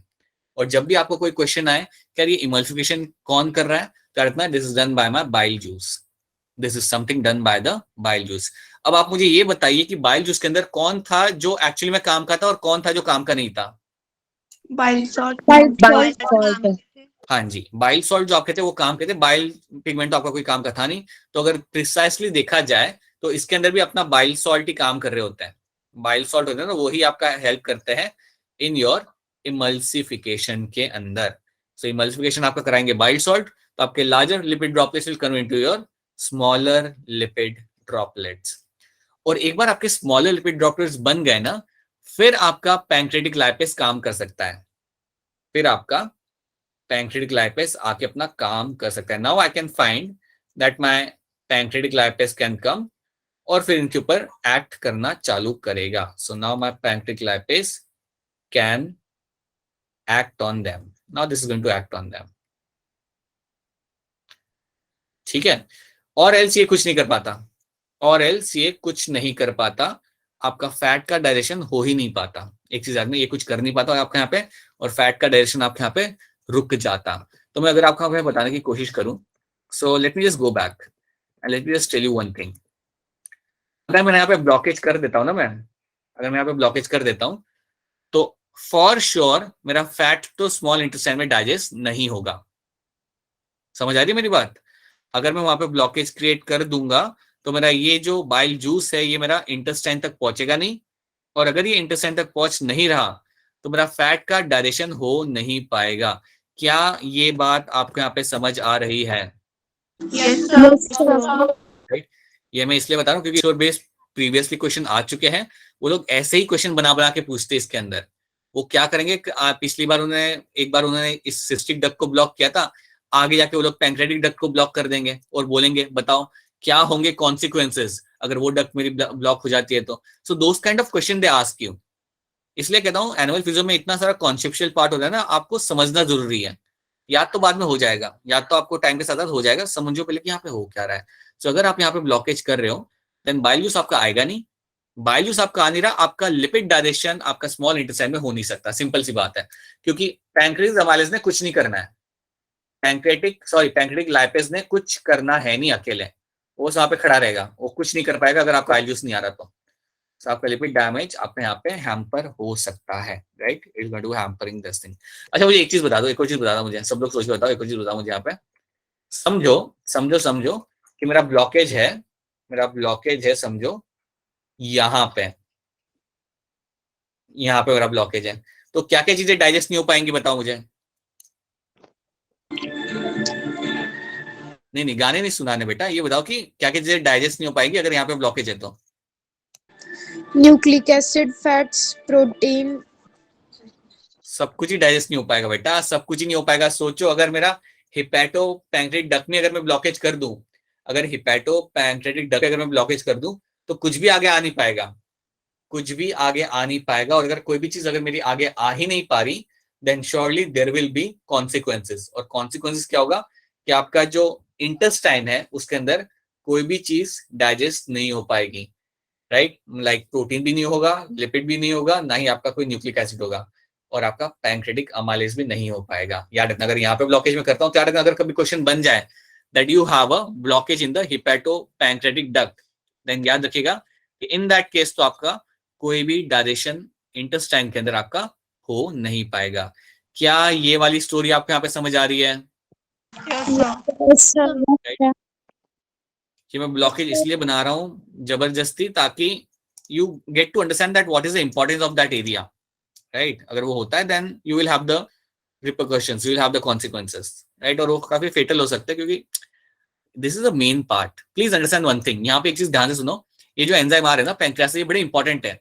और जब भी आपको कोई क्वेश्चन आए क्या ये इमल्सिफिकेशन कौन कर रहा है, तो कहना this is done by my bile juice. This is something done by the bile juice. अब आप मुझे ये बताइए कि बाइल जूस के अंदर कौन था जो एक्चुअली में काम का था और कौन था जो काम का नहीं था? Bile salt. हाँ जी, बाइल सॉल्ट जो आप कहते हैं वो काम कहते हैं. बाइल पिगमेंट तो आपका कोई काम का था नहीं. तो अगर प्रिसाइसली देखा जाए तो इसके अंदर भी अपना बाइल सॉल्ट ही काम कर रहे होते हैं. बाइल सॉल्ट होते हैं ना, वही आपका हेल्प करते हैं इन योर इमल्सिफिकेशन के अंदर. सो इमल्सिफिकेशन आपका कराएंगे बाइल सॉल्ट, तो आपके larger lipid droplets will convert into your smaller lipid droplets. और एक बार आपके स्मॉलर लिपिड ड्रॉपलेट्स बन गए ना, फिर आपका पैंक्रियाटिक लाइपेज काम कर सकता है. आके अपना काम कर सकता है. Now I can find that my pancreatic lipase can come, और फिर इनके ऊपर एक्ट करना चालू करेगा. So now my pancreatic lipase can act on them. Now this is going to act on them. ठीक है. और एल्स ये कुछ नहीं कर पाता. आपका फैट का डायरेक्शन हो ही नहीं पाता. एक चीज याद में, ये कुछ कर नहीं पाता आपके यहाँ पे, और फैट का डायरेक्शन आपके यहाँ पे रुक जाता. तो मैं अगर आपको यहाँ पे बताने की कोशिश करूं, so let me just go back and let me just tell you one thing. अगर मैं यहाँ पे ब्लॉकेज कर देता हूं तो फॉर श्योर मेरा फैट तो स्मॉल इंटेस्टाइन में डाइजेस्ट नहीं होगा. समझ आ रही है मेरी बात? अगर मैं वहां पे ब्लॉकेज क्रिएट कर दूंगा तो मेरा ये जो बाइल जूस है ये मेरा इंटेस्टाइन तक पहुंचेगा नहीं, और अगर ये इंटेस्टाइन तक पहुंच नहीं रहा तो मेरा फैट का डायजेशन हो नहीं पाएगा. क्या ये बात आपको यहाँ पे समझ आ रही है? Yes, sir. राइट. ये मैं इसलिए बता रहा हूँ क्योंकि बेस्ड प्रीवियसली क्वेश्चन आ चुके हैं. वो लोग ऐसे ही क्वेश्चन बना के पूछते हैं इसके अंदर. वो क्या करेंगे, पिछली बार उन्होंने इस सिस्टिक डक्ट को ब्लॉक किया था, आगे जाके वो लोग पैंक्रियाटिक डक्ट को ब्लॉक कर देंगे और बोलेंगे बताओ क्या होंगे कॉन्सिक्वेंसेस अगर वो डक्ट मेरी ब्लॉक हो जाती है तो. So those kind of question they ask you. इसलिए कहता हूँ एनुअल फिजियो में इतना सारा कॉन्सेप्चुअल पार्ट होता है ना, आपको समझना जरूरी है. याद तो बाद में हो जाएगा, याद तो आपको टाइम के साथ साथ हो जाएगा, समझो पहले कि यहाँ पे हो क्या रहा है। तो अगर आप यहाँ पे ब्लॉकेज कर रहे हो देन बाइल जूस आपका आएगा नहीं, बाइल जूस आपका आ नहीं रहा, आपका लिपिड डाइजेशन आपका स्मॉल इंटेस्टाइन में हो नहीं सकता, सिंपल सी बात है, क्योंकि पैंक्रियास अमाइलेज ने कुछ नहीं करना है, पैंक्रेटिक लाइपेज ने कुछ करना है नहीं अकेले, वो वहां पे खड़ा रहेगा, वो कुछ नहीं कर पाएगा अगर आपका बाइल जूस नहीं आ रहा तो। So, आपका लिपिड डैमेज आपके यहाँ पे हैम्पर हो सकता है, right, it's going to hampering this thing. अच्छा मुझे एक चीज बता दो, एक और चीज बता दो मुझे, सब लोग सोच के बताओ, एक और चीज बताओ मुझे यहाँ पे, समझो समझो समझो कि मेरा ब्लॉकेज है समझो यहाँ पे मेरा ब्लॉकेज है, तो क्या क्या चीजें डाइजेस्ट नहीं हो पाएंगी बताओ मुझे। नहीं गाने नहीं सुनाने बेटा, ये बताओ कि क्या क्या चीजें डाइजेस्ट नहीं हो पाएगी अगर यहाँ पे ब्लॉकेज है तो। Nucleic acid, fats, protein. सब कुछ ही डाइजेस्ट नहीं हो पाएगा बेटा, सब कुछ ही नहीं हो पाएगा। सोचो अगर मेरा हिपैटो पैंक्रेटिक डक्ट में अगर मैं ब्लॉकेज कर दूं, अगर हिपैटो पैंक्रेटिक डक्ट अगर मैं ब्लॉकेज कर दूं तो कुछ भी आगे आ नहीं पाएगा, कुछ भी आगे आ नहीं पाएगा। और अगर कोई भी चीज अगर मेरी आगे आ ही नहीं पा रही then surely there will be consequences. और कॉन्सिक्वेंसेस क्या होगा कि आपका जो इंटेस्टाइन है उसके अंदर कोई भी चीज डाइजेस्ट नहीं हो पाएगी, राइट, लाइक प्रोटीन भी नहीं होगा, लिपिड भी नहीं होगा, ना ही आपका कोई न्यूक्लिक एसिड होगा, और आपका पैंक्रेटिक अमाइलेज भी नहीं हो पाएगा। याद रखना, अगर यहाँ पे ब्लॉकेज में करता हूँ तो याद रखना, अगर कभी क्वेश्चन बन जाए that you have a blockage in the hepato pancreatic duct, then याद रखिएगा कि इन दैट केस तो आपका कोई भी डाइजेशन इंटेस्टाइन के अंदर आपका हो नहीं पाएगा। क्या ये वाली स्टोरी आपको यहाँ पे समझ आ रही है? Yes, sir. कि मैं ब्लॉकेज इसलिए बना रहा हूँ जबरदस्ती ताकि you get to understand that what is the importance of that area, right. अगर वो होता है then you will have the repercussions, you will have the consequences, right, और वो काफी फेटल हो सकते हैं, क्योंकि this is the main part. Please understand one thing, यहाँ पे एक चीज ध्यान से सुनो, ये जो एंजाइम आ रहे हैं ना पैंक्रियास से, ये बड़े इंपॉर्टेंट है,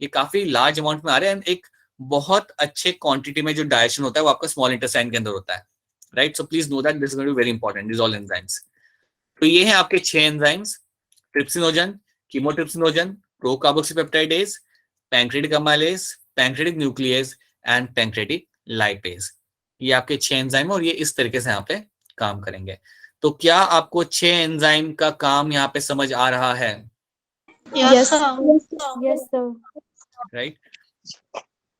ये काफी लार्ज अमाउंट में आ रहे हैं, एक बहुत अच्छे क्वांटिटी में जो डाइजेशन होता है वो आपका स्मॉल इंटेस्टाइन के अंदर होता है, right. So please know that this is going to be very important, this all enzymes. तो ये है आपके 6 enzymes, trypsinogen, chymotrypsinogen, procarboxypeptidase, pancreatic amylase, pancreatic nucleus and pancreatic lipase. ये आपके 6 एंजाइम और ये इस तरीके से यहाँ पे काम करेंगे। तो क्या आपको 6 एंजाइम का काम यहाँ पे समझ आ रहा है? Yes, sir. Yes, sir. Right.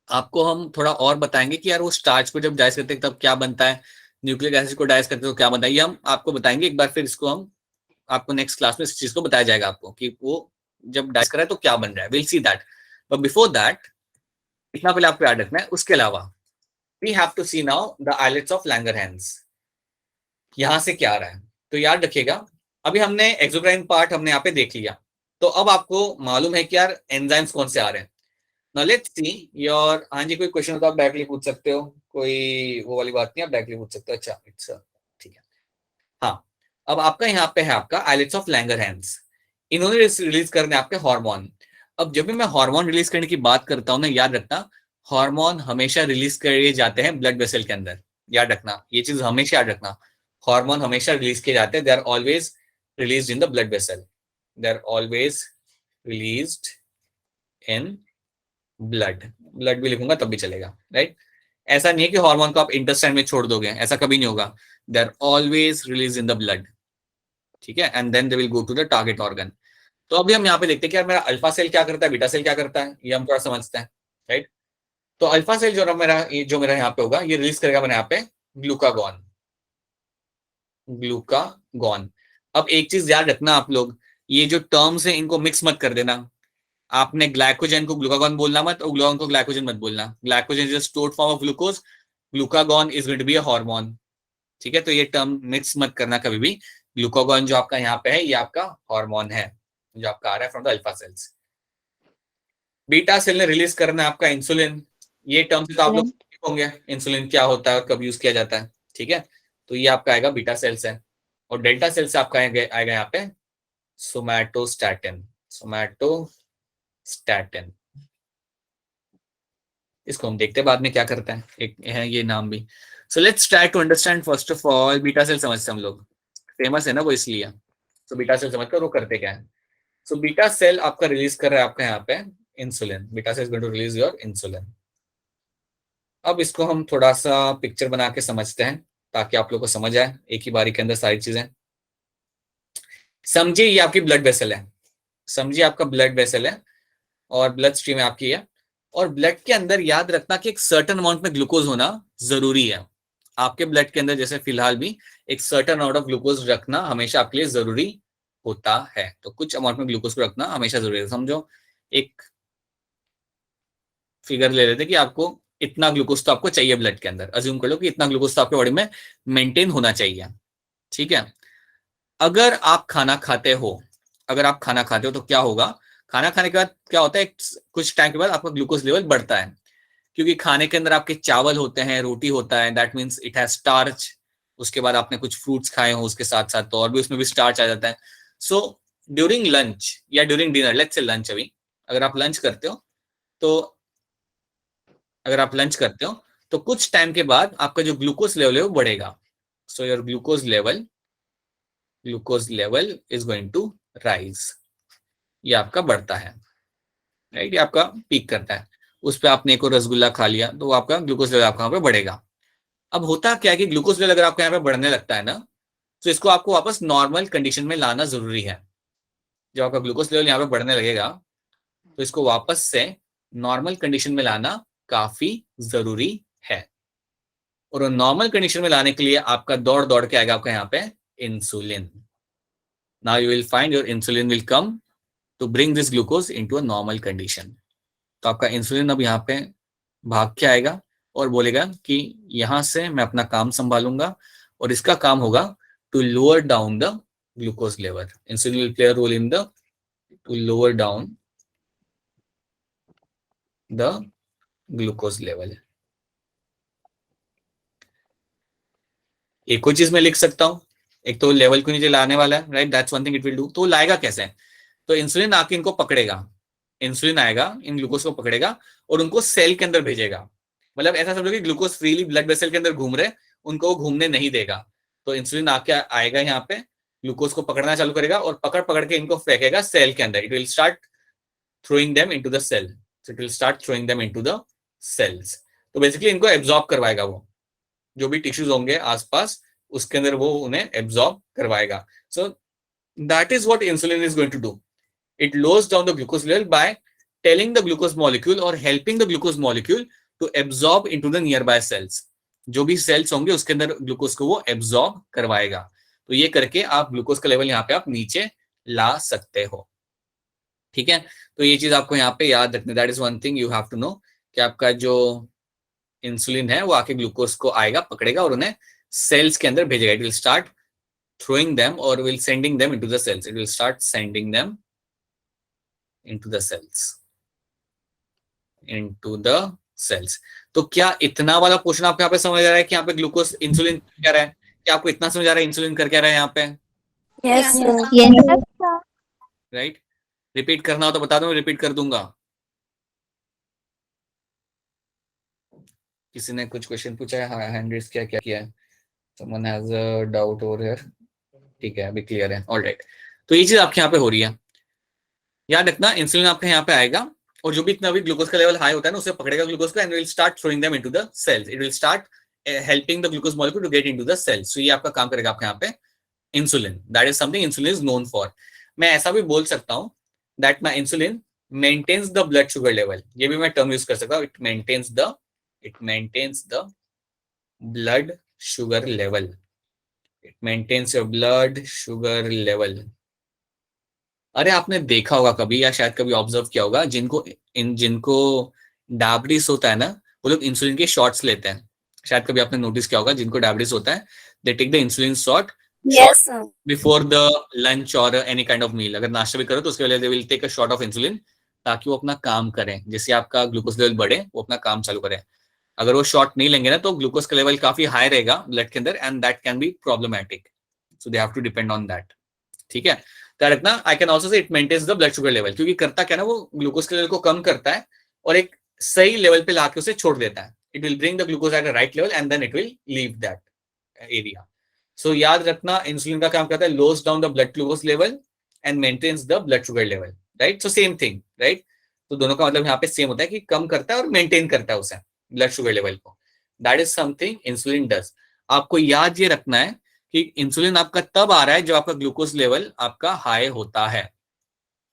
आपको हम थोड़ा और बताएंगे कि यार वो स्टार्च को जब डाइस करते हैं तब क्या बनता है, न्यूक्लिक एसिड को डाइस करते हैं तो क्या बनता है, ये हम आपको बताएंगे एक बार, फिर इसको हम आपको नेक्स्ट क्लास में इस चीज को बताया जाएगा आपको कि वो जब डाइस कर रहा है तो क्या बन रहा है, will see that. But before that इतना पहले आपको याद रखना है, उसके अलावा we have to see now the islets of Langerhans. यहां से क्या आ रहा है तो याद रखिएगा, अभी हमने एक्सोक्राइन पार्ट हमने यहाँ पे देख लिया, तो अब आपको मालूम है कि यार एंजाइम्स कौन से आ रहे हैं। नाउ लेट्स सी योर, हाँ जी कोई क्वेश्चन हो तो आप डायरेक्टली पूछ सकते हो, कोई वो वाली बात नहीं, आप डायरेक्टली पूछ सकते हो। अच्छा इट्स ठीक है। हाँ, अब आपका यहाँ पे है आपका आइलेट्स ऑफ लैंगरहैंस, इन्होंने रिलीज करने आपके हार्मोन। अब जब भी मैं हार्मोन रिलीज करने की बात करता हूँ ना, याद रखना हार्मोन हमेशा रिलीज करे जाते हैं ब्लड वेसल के अंदर, याद रखना ये चीज हमेशा याद रखना, हार्मोन हमेशा रिलीज किए जाते हैं, they are always released in the blood vessel, they are always released in blood भी लिखूंगा तब भी चलेगा, राइट। ऐसा नहीं है कि हार्मोन को आप इंटेस्टाइन में छोड़ दोगे, ऐसा कभी नहीं होगा, they are always release in the blood, ठीक है, and then they will go to the target organ. तो अभी हम यहाँ पे देखते हैं कि यार मेरा अल्फा सेल क्या करता है, बीटा सेल क्या करता है, ये हम थोड़ा समझते हैं, राइट। तो अल्फा सेल जो मेरा यहाँ पे होगा ये रिलीज करेगा मैंने यहाँ पे ग्लूकागॉन। अब एक चीज याद रखना आप लोग, ये जो टर्म्स है इनको मिक्स मत कर देना, आपने ग्लाइकोजन को ग्लूकागॉन बोलना मत और ग्लूकागॉन को ग्लाइकोजन मत बोलना। Glycogen is a stored form of glucose, glucagon is going to be a hormone, ठीक है। तो ये टर्म मिक्स मत करना कभी भी, ग्लूकागॉन जो आपका यहाँ पे है ये आपका हार्मोन है जो आपका आ रहा है from the alpha cells. Beta cell ने रिलीज करना है आपका इंसुलिन, ये टर्म से तो आप लोग होंगे इंसुलिन क्या होता है और कब यूज किया जाता है, ठीक है। तो ये आपका आएगा बीटा सेल से, और डेल्टा सेल से आपका आएगा यहाँ पे सोमैटोस्टैटिन, इसको हम देखते हैं बाद में क्या करता है, एक है ये नाम भी। So let's try to understand first of all beta cell समझते हम लोग, फेमस है ना वो इसलिए। तो बीटा सेल समझकर वो करते क्या है। सो बीटा सेल आपका रिलीज कर रहा है आपका यहाँ पे insulin, beta cell is going to release your insulin. अब इसको हम थोड़ा सा पिक्चर बना के समझते हैं ताकि आप लोग को समझ आए एक ही बारी के अंदर सारी चीजें। समझिए ये आपकी ब्लड वेसल है, समझिए आपका ब्लड वेसल है और ब्लड स्ट्रीम आपकी है, और ब्लड के अंदर याद रखना कि एक सर्टेन अमाउंट में ग्लूकोज होना जरूरी है। आपके ब्लड के अंदर जैसे फिलहाल भी एक सर्टेन अमाउंट ऑफ ग्लूकोज रखना हमेशा आपके लिए जरूरी होता है। तो कुछ अमाउंट में ग्लूकोज को रखना हमेशा जरूरी है। समझो एक फिगर ले लेते कि आपको इतना ग्लूकोज तो आपको चाहिए ब्लड के अंदर, अज्यूम कर लो कि इतना ग्लूकोज तो आपके बॉडी में मेंटेन होना चाहिए, ठीक है। अगर आप खाना खाते हो, अगर आप खाना खाते हो तो क्या होगा, खाना खाने के बाद क्या होता है, कुछ टाइम के बाद आपका ग्लूकोज लेवल बढ़ता है, क्योंकि खाने के अंदर आपके चावल होते हैं, रोटी होता है, that means it has starch. उसके बाद आपने कुछ फ्रूट्स खाए हो उसके साथ साथ, तो और भी उसमें भी स्टार्च आ जाता है। सो ड्यूरिंग लंच या during dinner, let's say lunch, अभी अगर आप लंच करते हो तो अगर आप लंच करते हो तो कुछ टाइम के बाद आपका जो ग्लूकोज लेवल है वो बढ़ेगा। So your glucose level is going to rise, ये आपका बढ़ता है, राइट, ये आपका पीक करता है। उस पर आपने एक और रसगुल्ला खा लिया तो आपका ग्लूकोज लेवल आपका यहाँ पे बढ़ेगा। अब होता क्या है कि ग्लूकोज लेवल अगर आपका यहाँ पे बढ़ने लगता है ना, तो इसको आपको वापस नॉर्मल कंडीशन में लाना जरूरी है। जब आपका ग्लूकोज लेवल यहाँ पे बढ़ने लगेगा तो इसको वापस से नॉर्मल कंडीशन में लाना काफी जरूरी है। और नॉर्मल कंडीशन में लाने के लिए आपका दौड़ दौड़ के आएगा आपका यहाँ पे insulin. Now you will find your insulin will come to bring this glucose into a normal condition. तो आपका इंसुलिन अब यहाँ पे भाग के आएगा और बोलेगा कि यहां से मैं अपना काम संभालूंगा, और इसका काम होगा to lower down the glucose level. Insulin will play a role in the to lower down the glucose level. एक और चीज मैं लिख सकता हूं, एक तो लेवल को नीचे लाने वाला है, right, that's one thing it will do. तो लाएगा कैसे, तो इंसुलिन आके इनको पकड़ेगा, इंसुलिन आएगा इन ग्लूकोज को पकड़ेगा और उनको सेल के अंदर भेजेगा। मतलब ऐसा समझो कि ग्लूकोज फ्रीली ब्लड वेसल के अंदर घूम रहे, उनको वो घूमने नहीं देगा। तो इंसुलिन आके आएगा यहाँ पे, ग्लूकोज को पकड़ना चालू करेगा और पकड़ पकड़ के इनको फेंकेगा सेल के अंदर। It will start throwing them into the cell, so it will start throwing them into the cells. तो बेसिकली इनको एब्जॉर्ब करवाएगा, वो जो भी टिश्यूज होंगे आसपास उसके अंदर वो उन्हें एब्जॉर्ब करवाएगा। So that is what insulin is going to do. It lowers down the glucose level by telling the glucose molecule or helping the glucose molecule to absorb into the nearby cells. जो भी सेल्स होंगे उसके अंदर ग्लूकोज को वो एब्जॉर्ब करवाएगा। तो ये करके आप ग्लूकोज का लेवल यहाँ पे आप नीचे ला सकते हो, ठीक है। तो ये चीज आपको यहाँ पे याद रखनी, that is one thing you have to know, कि आपका जो इंसुलिन है वो आके ग्लूकोज को आएगा, पकड़ेगा और उन्हें सेल्स के अंदर भेजेगा। It will start throwing them or will sending them into the cells. It will start sending them into the cells, into the cells. तो क्या इतना वाला पोर्शन आपको यहाँ पे समझ आ रहा है कि यहाँ पे ग्लूकोज इंसुलिन क्या रहा है? क्या आपको इतना समझ आ रहा है इंसुलिन कर क्या रहा है यहाँ पे? Yes, sir. Yes, sir. Right, repeat करना हो तो बता दो, रिपीट कर दूंगा। किसी ने कुछ क्वेश्चन पूछा है? हाँ, हैंड रेज क्या क्या किया है? Someone has a doubt over here, ठीक है, अभी क्लियर है, ऑलराइट। तो ये चीज आपके यहाँ पे हो रही है, याद रखना। इंसुलिन आपके यहाँ पे आएगा और जो भी इतना भी ग्लूकोज का लेवल हाई होता है ना, उसे पकड़ेगा ग्लूकोज को and will start throwing them into the cells. It will start helping the glucose molecule to get into the cells. So ये आपका काम करेगा आपके यहाँ पे insulin. That is something insulin is known for. मैं ऐसा भी बोल सकता हूँ that my insulin maintains the blood sugar level. ये भी मैं टर्म यूज कर सकता हूँ, it maintains the blood sugar level, it maintains your blood sugar level. अरे आपने देखा होगा कभी या शायद कभी ऑब्जर्व किया होगा, जिनको डायबिटीज होता है ना, वो लोग इंसुलिन के शॉट्स लेते हैं। शायद कभी आपने नोटिस किया होगा, जिनको डायबिटीज होता है they take the insulin shot before the lunch और एनी काइंड ऑफ मील। अगर नाश्ता भी करो तो उसके लिए they will take a shot of insulin, ताकि वो अपना काम करें, जैसे आपका ग्लूकोज लेवल बढ़े वो अपना काम चालू करें। अगर वो शॉट नहीं लेंगे ना तो ग्लूकोज का लेवल काफी हाई रहेगा ब्लड के अंदर and that can be problematic. So they have to depend on that, ठीक है। रखना I can also say it maintains the blood sugar level, क्योंकि करता क्या ना, वो ग्लूकोज के लेवल को कम करता है और एक सही लेवल पे लाके उसे छोड़ देता है। It will bring the glucose at the right level and then it will leave that area. So याद रखना, इंसुलिन का काम करता है lowers down the blood glucose level and maintains the blood sugar level, right. So same thing, right. तो दोनों का मतलब यहाँ पे सेम होता है कि कम करता है और मेंटेन करता है उसे ब्लड शुगर लेवल को। That is something insulin does. आपको याद ये रखना है कि इंसुलिन आपका तब आ रहा है जब आपका ग्लूकोज लेवल आपका हाई होता है।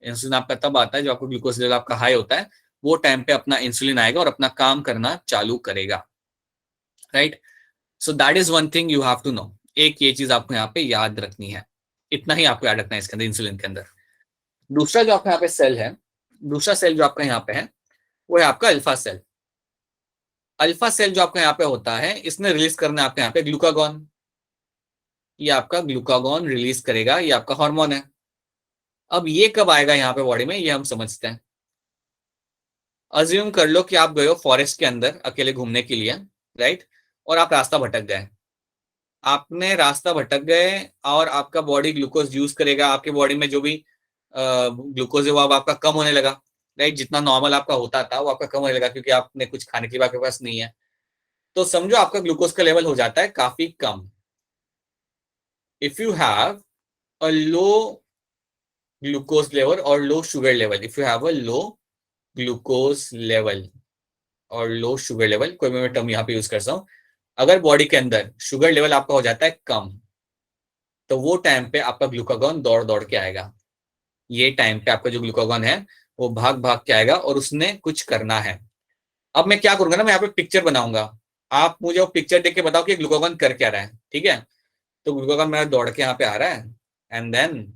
इंसुलिन आपका तब आता है जब आपका ग्लूकोज लेवल आपका हाई होता है, वो टाइम पे अपना इंसुलिन आएगा और अपना काम करना चालू करेगा, right. So that is one thing you have to know. एक ये चीज आपको यहाँ पे याद रखनी है, इतना ही आपको याद रखना है इसके अंदर, इंसुलिन के अंदर। दूसरा जो आपका यहाँ पे सेल है, दूसरा सेल जो आपका यहाँ पे है वो है आपका अल्फा सेल। अल्फा सेल जो आपका यहाँ पे होता है, इसने रिलीज करना है आपके यहाँ पे ग्लूकागॉन। ये आपका ग्लूकागॉन रिलीज करेगा, ये आपका हार्मोन है। अब ये कब आएगा यहाँ पे बॉडी में, ये हम समझते हैं। अज्यूम कर लो कि आप गए हो फॉरेस्ट के अंदर अकेले घूमने के लिए, राइट, और आप रास्ता भटक गए। आपने रास्ता भटक गए और आपका बॉडी ग्लूकोज यूज करेगा, आपके बॉडी में जो भी ग्लूकोज है वो अब आपका कम होने लगा, राइट। जितना नॉर्मल आपका होता था वो आपका कम होने लगा, क्योंकि आपने कुछ खाने के लिए आपके पास नहीं है। तो समझो आपका ग्लूकोज का लेवल हो जाता है काफी कम। If you have a low glucose level और low sugar level, if you have a low glucose level और लो शुगर लेवल, कोई मैं टर्म यहाँ पे यूज करता हूँ, अगर बॉडी के अंदर शुगर लेवल आपका हो जाता है कम, तो वो टाइम पे आपका ग्लूकागॉन दौड़ दौड़ के आएगा। ये टाइम पे आपका जो ग्लूकागॉन है वो भाग भाग के आएगा और उसने कुछ करना है। अब मैं क्या करूंगा ना, मैं यहाँ पे पिक्चर बनाऊंगा, आप मुझे वो पिक्चर देख के बताओ कि ग्लूकागॉन कर क्या रहा है, ठीक है। तो ग्लूकागॉन मेरा दौड़ के यहाँ पे आ रहा है, एंड देन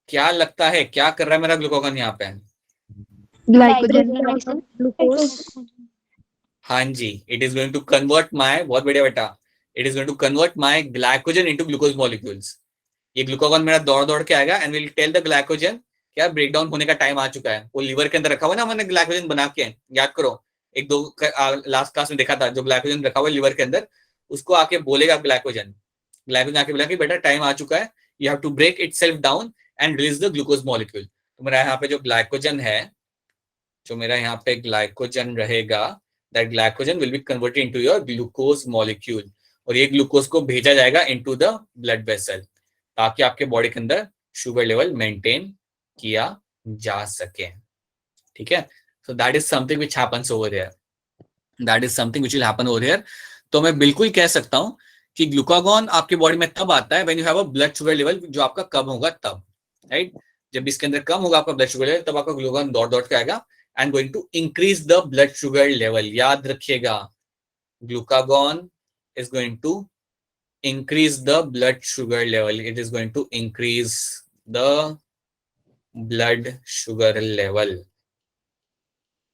क्या लगता है क्या कर रहा है मेरा ग्लूकागॉन यहाँ पे? Glycogen glucose. हाँ जी, it is going to convert my, बहुत बढ़िया बेटा, it is going to convert my glycogen into glucose molecules. ये ग्लूकागॉन मेरा दौड़ दौड़ के आएगा and will tell the glycogen क्या ब्रेक डाउन होने का टाइम आ चुका है। वो लीवर के अंदर रखा हुआ ना हमने ग्लाइकोजन बना के, याद करो एक दो लास्ट क्लास में देखा था, जो ग्लाइकोजन रखा हुआ है लीवर के अंदर, उसको आके बोलेगा ग्लाइकोजन, ग्लाइकोजन आके बोला कि बेटा टाइम आ चुका है, you have to break itself down and release the glucose molecule. तो मेरा यहाँ पे जो ग्लाइकोजन है, जो मेरा यहाँ पे ग्लाइकोजन रहेगा, that glycogen will be converted into your glucose molecule, और ये ग्लूकोज को भेजा जाएगा इनटू द ब्लड वेसल, ताकि आपके बॉडी के अंदर शुगर लेवल मेंटेन किया जा सके, ठीक है। So that is something which happens over here, that is something which will happen over here. तो मैं बिल्कुल कह सकता हूं कि ग्लूकागॉन आपके बॉडी में तब आता है when you have a blood sugar level, जो आपका कम होगा तब, राइट। जब इसके अंदर कम होगा आपका ब्लड शुगर लेवल, तब आपका ग्लूकागॉन दौड़ दौड़ के आएगा and going to increase the blood sugar level. याद रखिएगा, glucagon is going to increase the blood sugar level, it is going to increase the blood sugar level।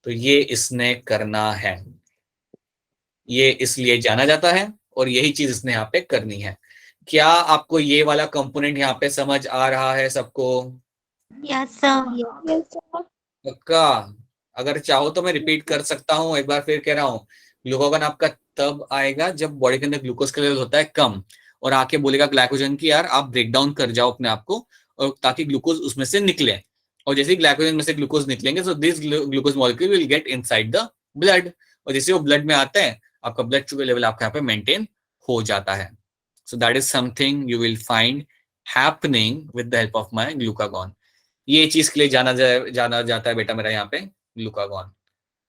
तो ये इसने करना है, ये इसलिए जाना जाता है और यही चीज इसने यहाँ पे करनी है। क्या आपको ये वाला कंपोनेंट यहाँ पे समझ आ रहा है सबको? Yes sir. पक्का? अगर चाहो तो मैं रिपीट कर सकता हूँ, एक बार फिर कह रहा हूँ, ग्लूकागॉन आपका तब आएगा जब बॉडी के अंदर ग्लूकोज का लेवल होता है कम, और आके बोलेगा ग्लाइकोजन की यार आप ब्रेक डाउन कर जाओ अपने आप को, और ताकि ग्लूकोज उसमें से निकले। और जैसे ग्लाइकोजन में से ग्लूकोज निकलेंगे, so this glucose molecule will get inside the blood, और जैसे वो ब्लड में आता है आपका ब्लड शुगर लेवल आपका यहाँ पे मेंटेन हो जाता है। So that is something you will find happening with the help of my glucagon. ये चीज के लिए जाना जाता है बेटा मेरा यहाँ पे ग्लूकागॉन।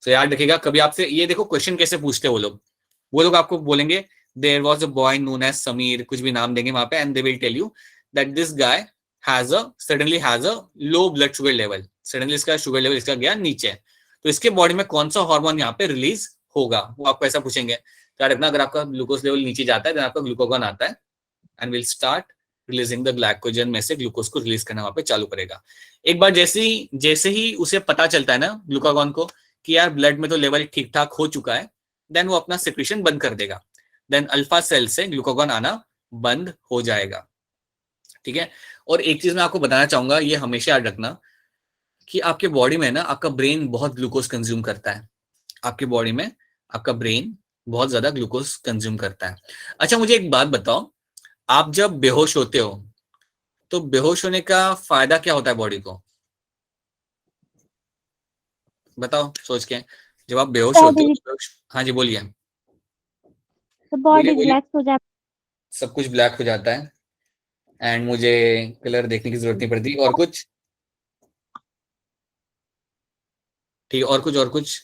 तो याद रखिएगा, कभी आपसे ये देखो क्वेश्चन कैसे पूछते हैं वो लोग आपको बोलेंगे there was a boy known as Sameer, कुछ भी नाम देंगे वहां पे, and they will tell you that this guy suddenly has a low blood sugar level, suddenly इसका शुगर लेवल इसका गया नीचे, तो इसके बॉडी में कौन सा हार्मोन यहाँ पे रिलीज होगा, वो आपको ऐसा पूछेंगे। तो याद रखना, अगर आपका ग्लूकोज लेवल नीचे जाता है तो आपका ग्लूकागॉन आता है and will start releasing the glycogen, में से ग्लूकोज को रिलीज करना वहां पे चालू करेगा। एक बार जैसे ही उसे पता चलता है ना ग्लूकागॉन को कि यार ब्लड में तो लेवल ठीक ठाक हो चुका है, देन वो अपना सिक्रीशन बंद कर देगा, देन अल्फा सेल से ग्लूकागॉन आना बंद हो जाएगा, ठीक है। और एक चीज मैं आपको बताना चाहूंगा, ये हमेशा याद रखना कि आपके बॉडी में ना आपका ब्रेन बहुत ग्लूकोज कंज्यूम करता है, आपके बॉडी में आपका ब्रेन बहुत ज्यादा ग्लूकोज कंज्यूम करता है। अच्छा मुझे एक बात बताओ, आप जब बेहोश होते हो तो बेहोश होने का फायदा क्या होता है बॉडी को? बताओ सोच के, जब आप बेहोश होते हो, हाँ जी बोलिए। तो बॉडी रिलैक्स हो जाती सब कुछ ब्लैक हो जाता है, एंड मुझे कलर देखने की जरूरत नहीं पड़ती। और कुछ? ठीक है, और कुछ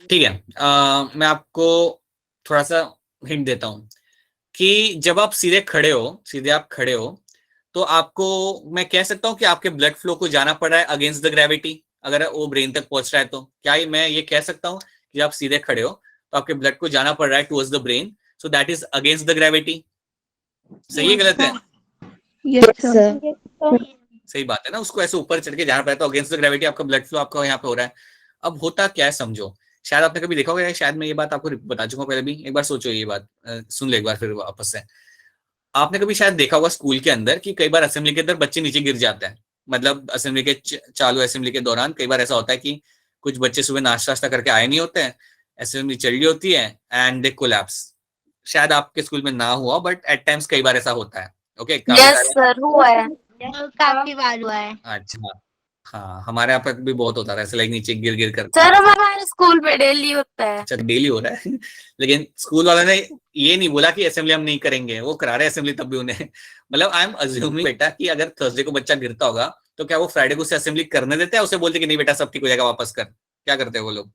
ठीक है। मैं आपको थोड़ा सा हिंट देता हूँ कि जब आप सीधे आप खड़े हो, तो आपको मैं कह सकता हूँ कि आपके ब्लड फ्लो को जाना पड़ रहा है अगेंस्ट द ग्रेविटी। अगर वो ब्रेन तक पहुंच रहा है तो क्या मैं ये कह सकता हूँ कि आप सीधे खड़े हो तो आपके ब्लड को जाना पड़ रहा है towards the brain, so that is against the gravity. सही है गलत है? Yes sir. सही बात है ना, उसको ऐसे ऊपर चढ़ के जाना पड़ता है तो अगेंस्ट द ग्रेविटी आपका ब्लड फ्लो आपका यहाँ पे हो रहा है। अब होता क्या है समझो, शायद आपने कभी देखा होगा, शायद मैं ये बात आपको बता चुका हूँ पहले भी, एक बार सोचो ये बात, सुन लो एक बार फिर वापस से। आपने कभी शायद देखा होगा स्कूल के अंदर कि कई बार असेंबली के अंदर बच्चे नीचे गिर जाते हैं। मतलब असेंबली के चालू असेंबली के दौरान कई बार ऐसा होता है कि कुछ बच्चे सुबह नाश्ता वाश्ता करके आए नहीं होते हैं, असेंबली चल रही होती है एंड दे कोलैप्स। शायद आपके स्कूल में ना हुआ बट एट टाइम्स कई बार ऐसा होता है। ओके, काफी यस सारे। सर हुआ है, काफी बार हुआ है अच्छा, हाँ हमारे यहाँ पर भी बहुत होता है ऐसे, लाइक नीचे गिर गिर कर। सर, हमारे स्कूल पे डेली होता है। अच्छा, डेली हो रहा है लेकिन स्कूल वालों ने ये नहीं बोला कि असेंबली हम नहीं करेंगे, वो करा रहे असेंबली तब भी उन्हें मतलब आई एम अज्यूमिंग बेटा कि अगर थर्सडे को बच्चा गिरता होगा तो क्या वो फ्राइडे को उसे असेंबली करने देते हैं, उसे बोलते कि नहीं बेटा सब ठीक हो जाएगा वापस कर? क्या करते हैं वो लोग?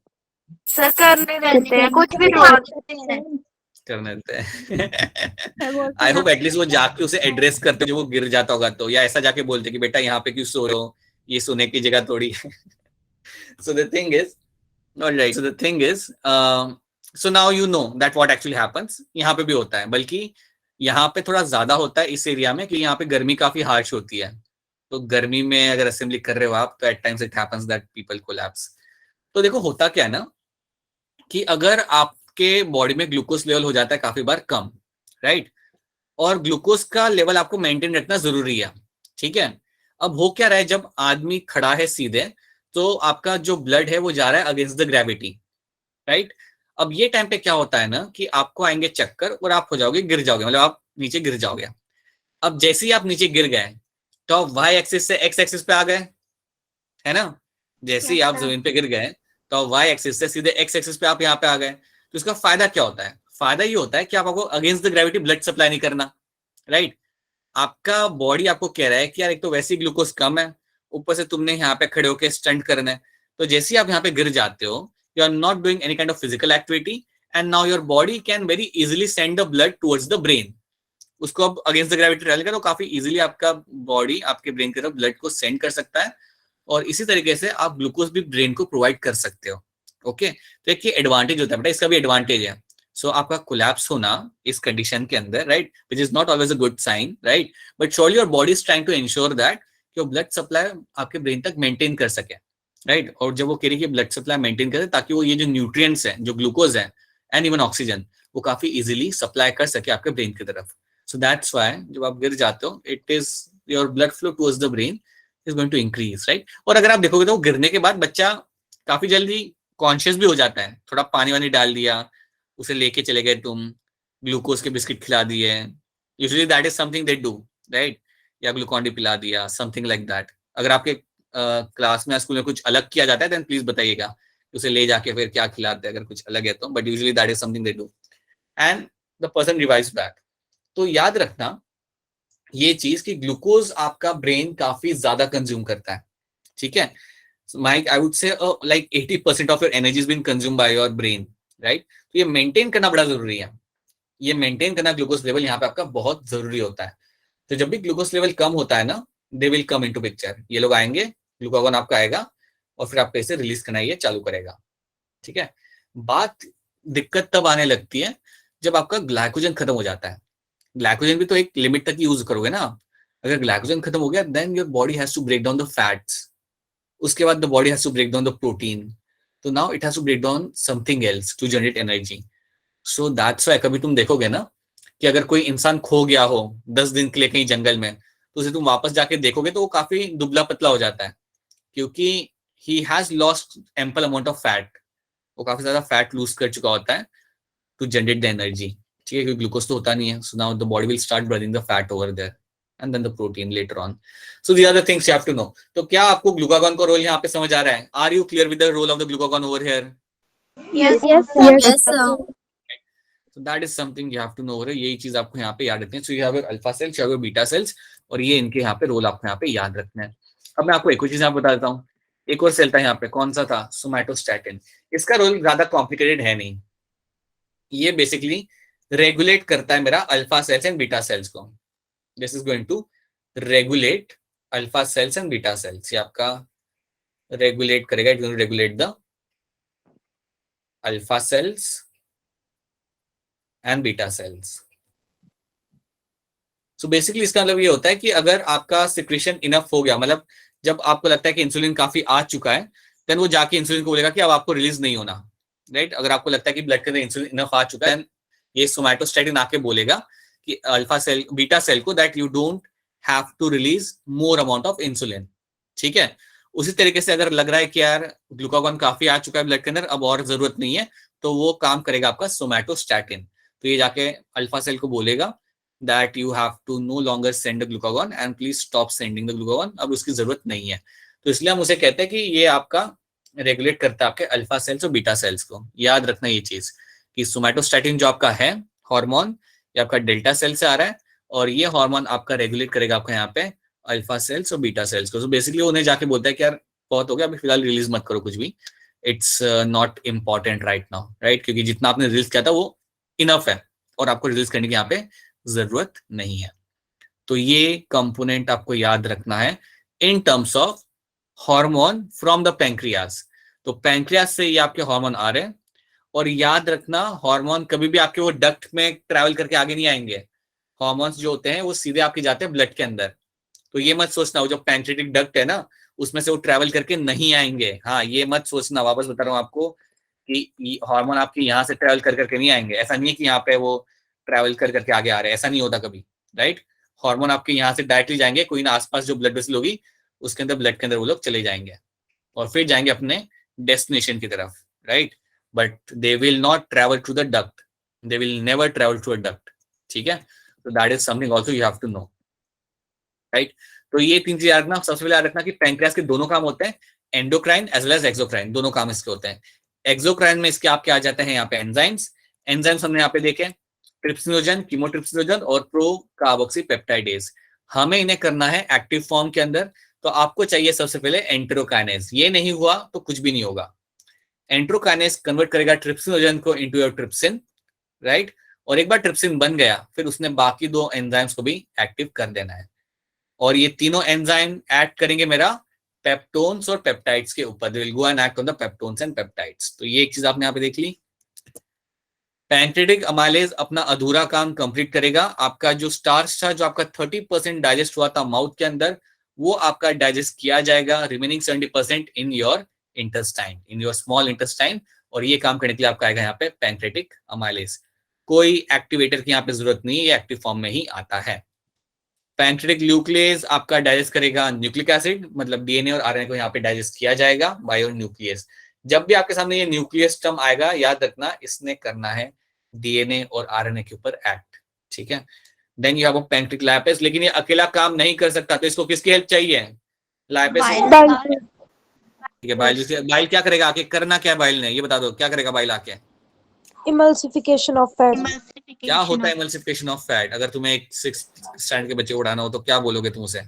सर करने देते हैं, कुछ भी तो करने देते हैं आई होप एटलीस्ट वो जाके उसे एड्रेस करते जो वो गिर जाता होगा तो, या ऐसा जाके बोलते कि बेटा यहाँ पे क्यों सो रहे हो, ये सोने की जगह थोड़ी है so the thing is All right. So the thing is, so now you know that what actually happens. यहाँ पे भी होता है, बल्कि यहाँ पे थोड़ा ज्यादा होता है इस एरिया में, क्योंकि यहाँ पे गर्मी काफी हार्श होती है। तो गर्मी में अगर असेंबली कर रहे हो आप तो at times it happens that people collapse. तो देखो होता क्या है ना कि अगर आपके बॉडी में ग्लूकोज लेवल हो जाता है काफी बार कम, राइट, और ग्लूकोज का लेवल आपको मेंटेन रखना जरूरी है, ठीक है। अब हो क्या रहा है, जब आदमी खड़ा है सीधे तो आपका जो ब्लड है वो जा रहा है अगेंस्ट द ग्रेविटी, राइट। अब ये टाइम पे क्या होता है ना कि आपको आएंगे चक्कर और आप हो जाओगे, गिर जाओगे, मतलब आप नीचे गिर जाओगे। अब जैसे ही आप नीचे गिर गए तो आप वाई एक्सिस से एक्स एक्सिस पे आ गए, है ना। जैसे ही आप जमीन पे गिर गए तो आप वाई एक्सिस से सीधे एक्स एक्सिस पे आप यहाँ पे आ गए। तो इसका फायदा क्या होता है? फायदा ये होता है कि आपको against the gravity blood supply नहीं करना, राइट। आपका बॉडी आपको कह रहा है कि यार एक तो वैसे ही ग्लूकोज कम है, ऊपर से तुमने यहाँ पे खड़े होकर स्टंट करना है, तो जैसे ही आप यहाँ पे गिर जाते हो, you are not doing any kind of physical activity and now your body can very easily send the blood towards the brain. उसको अब अगेंस्ट द ग्रेविटी डालेगा तो काफी इजिली आपका बॉडी आपके ब्रेन की तरफ ब्लड को सेंड कर सकता है, और इसी तरीके से आप ग्लूकोज भी ब्रेन को प्रोवाइड कर सकते हो। ओके, तो एक ये एडवांटेज होता है बेटा, इसका भी एडवांटेज है। सो आपका कोलैप्स होना इस कंडीशन के अंदर, right, which is not always a good sign, right, but surely your body is trying to ensure that your blood supply आपके ब्रेन तक मेंटेन कर सके, राइट। और जब वो कह रही है कि ब्लड सप्लाई मेंटेन करे ताकि वो ये जो न्यूट्रिएंट्स हैं, जो ग्लूकोज है एंड इवन ऑक्सीजन, वो काफी इजिली सप्लाई कर सके आपके ब्रेन की तरफ। सो दैट्स व्हाई जब आप गिर जाते हो, it is your blood flow towards the brain is going to increase, right. और अगर आप देखोगे तो गिरने के बाद बच्चा काफी जल्दी कॉन्शियस भी हो जाता है, थोड़ा पानी वानी डाल दिया, उसे लेके चले गए तुम, ग्लूकोज के बिस्किट खिला दिए, usually that is something they do, right, या ग्लूकॉन डी पिला दिया, समथिंग लाइक दैट। अगर आपके क्लास में स्कूल में कुछ अलग किया जाता है देन प्लीज बताइएगा, उसे ले जाके फिर क्या खिलाते हैं अगर कुछ अलग है तो, but usually that is something they do and the person revives back. तो याद रखना ये चीज कि ग्लूकोज आपका ब्रेन काफी ज्यादा कंज्यूम करता है, ठीक है। Mike, I would say like 80% of your energy is being consumed by your brain, right? तो ये मेंटेन करना बड़ा जरूरी है, ये मेंटेन करना ग्लूकोज लेवल यहाँ पे आपका बहुत जरूरी होता है। तो जब भी ग्लूकोज लेवल कम होता है ना, they will come into picture, ये लोग आएंगे, ग्लूकागॉन आपका आएगा और फिर आपको इसे रिलीज करना ये चालू करेगा, ठीक है। बात दिक्कत तब आने लगती है जब आपका ग्लाइकोजन खत्म हो जाता है। ग्लाइकोजन भी तो एक लिमिट तक यूज करोगे ना, अगर ग्लाइकोजन खत्म हो गया then your body has to break down the fats, उसके बाद the body has to break down the protein, तो now it has to break down something else to generate energy. So that's why कभी तुम देखोगे ना कि अगर कोई इंसान खो गया हो 10 दिन के लिए कहीं जंगल में, तो उसे तुम वापस जाके देखोगे तो वो काफी दुबला पतला हो जाता है, क्योंकि he has lost ample amount of fat, वो काफी ज्यादा फैट लूज कर चुका होता है टू जनरेट द एनर्जी, ठीक है, क्योंकि ग्लूकोज तो होता नहीं है। So now the body will start burning the fat over there and then the protein later on. So these are the things you have to know. तो क्या आपको ग्लूकागॉन का रोल यहाँ पे समझ आ रहा है? Are you clear with the role of the glucagon over here? Yes, yes sir. So that is something you have to know. यही चीज आपको यहाँ पे याद रखनी है. So you have your alpha cells, you have your beta cells, और ये इनके यहाँ पे रोल आपको यहाँ पे याद रखना है. अब मैं आपको एक और चीज यहाँ बता देता हूँ. एक और सेल था यहाँ पे, कौन सा था? सोमैटोस्टैटिन. इसका रोल ज्यादा कॉम्प्लिकेटेड है नहीं. ये बेसिकली रेगुलेट करता है मेरा alpha cells and beta cells को. This is going to regulate alpha cells and beta cells. ये आपका रेगुलेट करेगा. It will regulate the alpha cells and beta cells. So basically इसका मतलब ये होता है कि अगर आपका सिक्रेशन इनफ हो गया, मतलब जब आपको लगता है कि इंसुलिन काफी आ चुका है, देन वो जाके इंसुलिन को बोलेगा कि अब आपको रिलीज नहीं होना. राइट? अगर आपको लगता है कि ब्लड के अंदर इंसुलिन इनफ आ चुका है, ये सोमैटोस्टैटिन आके बोलेगा कि अल्फा सेल बीटा सेल को that you don't have to release more amount of insulin. ठीक है? उसी तरीके से अगर लग रहा है कि यार ग्लूकागॉन काफी आ चुका है ब्लड के अंदर, अब और जरूरत नहीं है, तो वो काम करेगा आपका सोमैटोस्टैटिन. तो ये जाके अल्फा सेल को बोलेगा that you have to no longer send the glucagon and please stop sending the glucagon. अब उसकी जरूरत नहीं है. तो इसलिए हम उसे कहते हैं कि ये आपका रेगुलेट करता है आपके अल्फा सेल्स और बीटा सेल्स को. याद रखना ये चीज कि सोमैटोस्टैटिन जो आपका है हार्मोन, ये आपका डेल्टा सेल से आ रहा है, और ये हार्मोन आपका रेगुलेट करेगा आपका यहाँ पे अल्फा सेल्स और बीटा सेल्स को. तो बेसिकली उन्हें जाके बोलता है कि यार बहुत हो गया, अभी फिलहाल रिलीज मत करो कुछ भी. It's not important right now. Right? क्योंकि जितना आपने रिलीज किया था वो इनफ है और आपको रिलीज करने की यहाँ पे जरूरत नहीं है. तो ये कंपोनेंट आपको याद रखना है इन terms of hormone from the pancreas. तो पैंक्रियास से ये आपके हार्मोन आ रहे हैं, और याद रखना हार्मोन कभी भी आपके वो डक्ट में ट्रैवल करके आगे नहीं आएंगे. हार्मोन्स जो होते हैं वो सीधे आपके जाते हैं ब्लड के अंदर. तो ये मत सोचना वो जो पैंक्रियाटिक डक्ट है ना, उसमें से वो ट्रैवल करके नहीं आएंगे. हाँ, ये मत सोचना, वापस बता रहा हूँ आपको कि हार्मोन आपके यहाँ से ट्रैवल कर करके नहीं आएंगे. ऐसा नहीं है कि यहाँ पे वो ट्रैवल कर करके आगे आ रहे हैं, ऐसा नहीं होता कभी. राइट? हार्मोन आपके यहाँ से डायरेक्टली जाएंगे, कोई ना आसपास जो ब्लड वेसल होगी उसके अंदर, ब्लड के अंदर वो लोग चले जाएंगे और फिर जाएंगे अपने डेस्टिनेशन की तरफ. Right? But they will not travel to the duct. They will never travel to a duct. ठीक है? तो that is something also you have to know. Right? तो ये तीन चीज याद रखना. सबसे पहले याद रखना कि पैंक्रियास के दोनों काम होते हैं, endocrine as well as exocrine. दोनों काम इसके होते हैं. एक्सोक्राइन में इसके आपके आ जाते हैं यहाँ पे एंजाइम्स. एंजाइम्स हमने यहाँ पे देखे, ट्रिप्सिनोजन, कीमोट्रिप्सिनोजन और प्रो कार्बोक्सीपेप्टाइडेज. हमें इन्हें करना है एक्टिव फॉर्म के अंदर. तो आपको चाहिए सबसे पहले एंटेरोकाइनेज. ये नहीं हुआ तो कुछ भी नहीं होगा. एंटेरोकाइनेज कन्वर्ट करेगा ट्रिप्सिनोजन को इनटू योर ट्रिप्सिन. राइट? और एक बार ट्रिप्सिन बन गया, फिर उसने बाकी दो एंजाइम्स को भी एक्टिव कर देना है. और ये तीनों एंजाइम एक्ट करेंगे मेरा पेप्टोन्स और पेप्टाइड्स के ऊपर. दे will go and act on the peptones and peptides. तो ये एक चीज आपने यहाँ पे देख ली. पैंक्रियाटिक अमाइलेज अपना अधूरा काम कंप्लीट करेगा. आपका जो स्टार्च था, जो आपका 30% डाइजेस्ट हुआ था माउथ के अंदर, वो आपका डाइजेस्ट किया जाएगा. Remaining 70% in your intestine, in your small intestine. और ये काम करने के लिए आपका आएगा यहाँ पे पैंक्रियाटिक अमाइलेज. कोई एक्टिवेटर की यहाँ पे जरूरत नहीं है, ये एक्टिव फॉर्म में ही आता है. पैंक्रियाटिक न्यूक्लियस आपका डाइजेस्ट करेगा न्यूक्लिक एसिड, मतलब डीएनए और आरएनए को यहाँ पे डाइजेस्ट किया जाएगा बाय योर न्यूक्लियस. जब भी आपके सामने ये न्यूक्लियस टर्म आएगा, याद रखना इसने करना है डीएनए और आरएनए के ऊपर एक्ट. ठीक है? Then you have a pancreatic lipase. लेकिन ये अकेला काम नहीं कर सकता, तो इसको किसकी हेल्प चाहिए? लाइपेज. ठीक है, बाइल क्या करेगा आके? करना क्या है बाइल ने, ये बता दो. क्या करेगा बाइल आके? Emulsification of fat. क्या होता है इमल्सिफिकेशन ऑफ फैट? अगर तुम्हें एक 6th स्टैंडर्ड के बच्चे को उड़ाना हो तो क्या बोलोगे तुम उसे?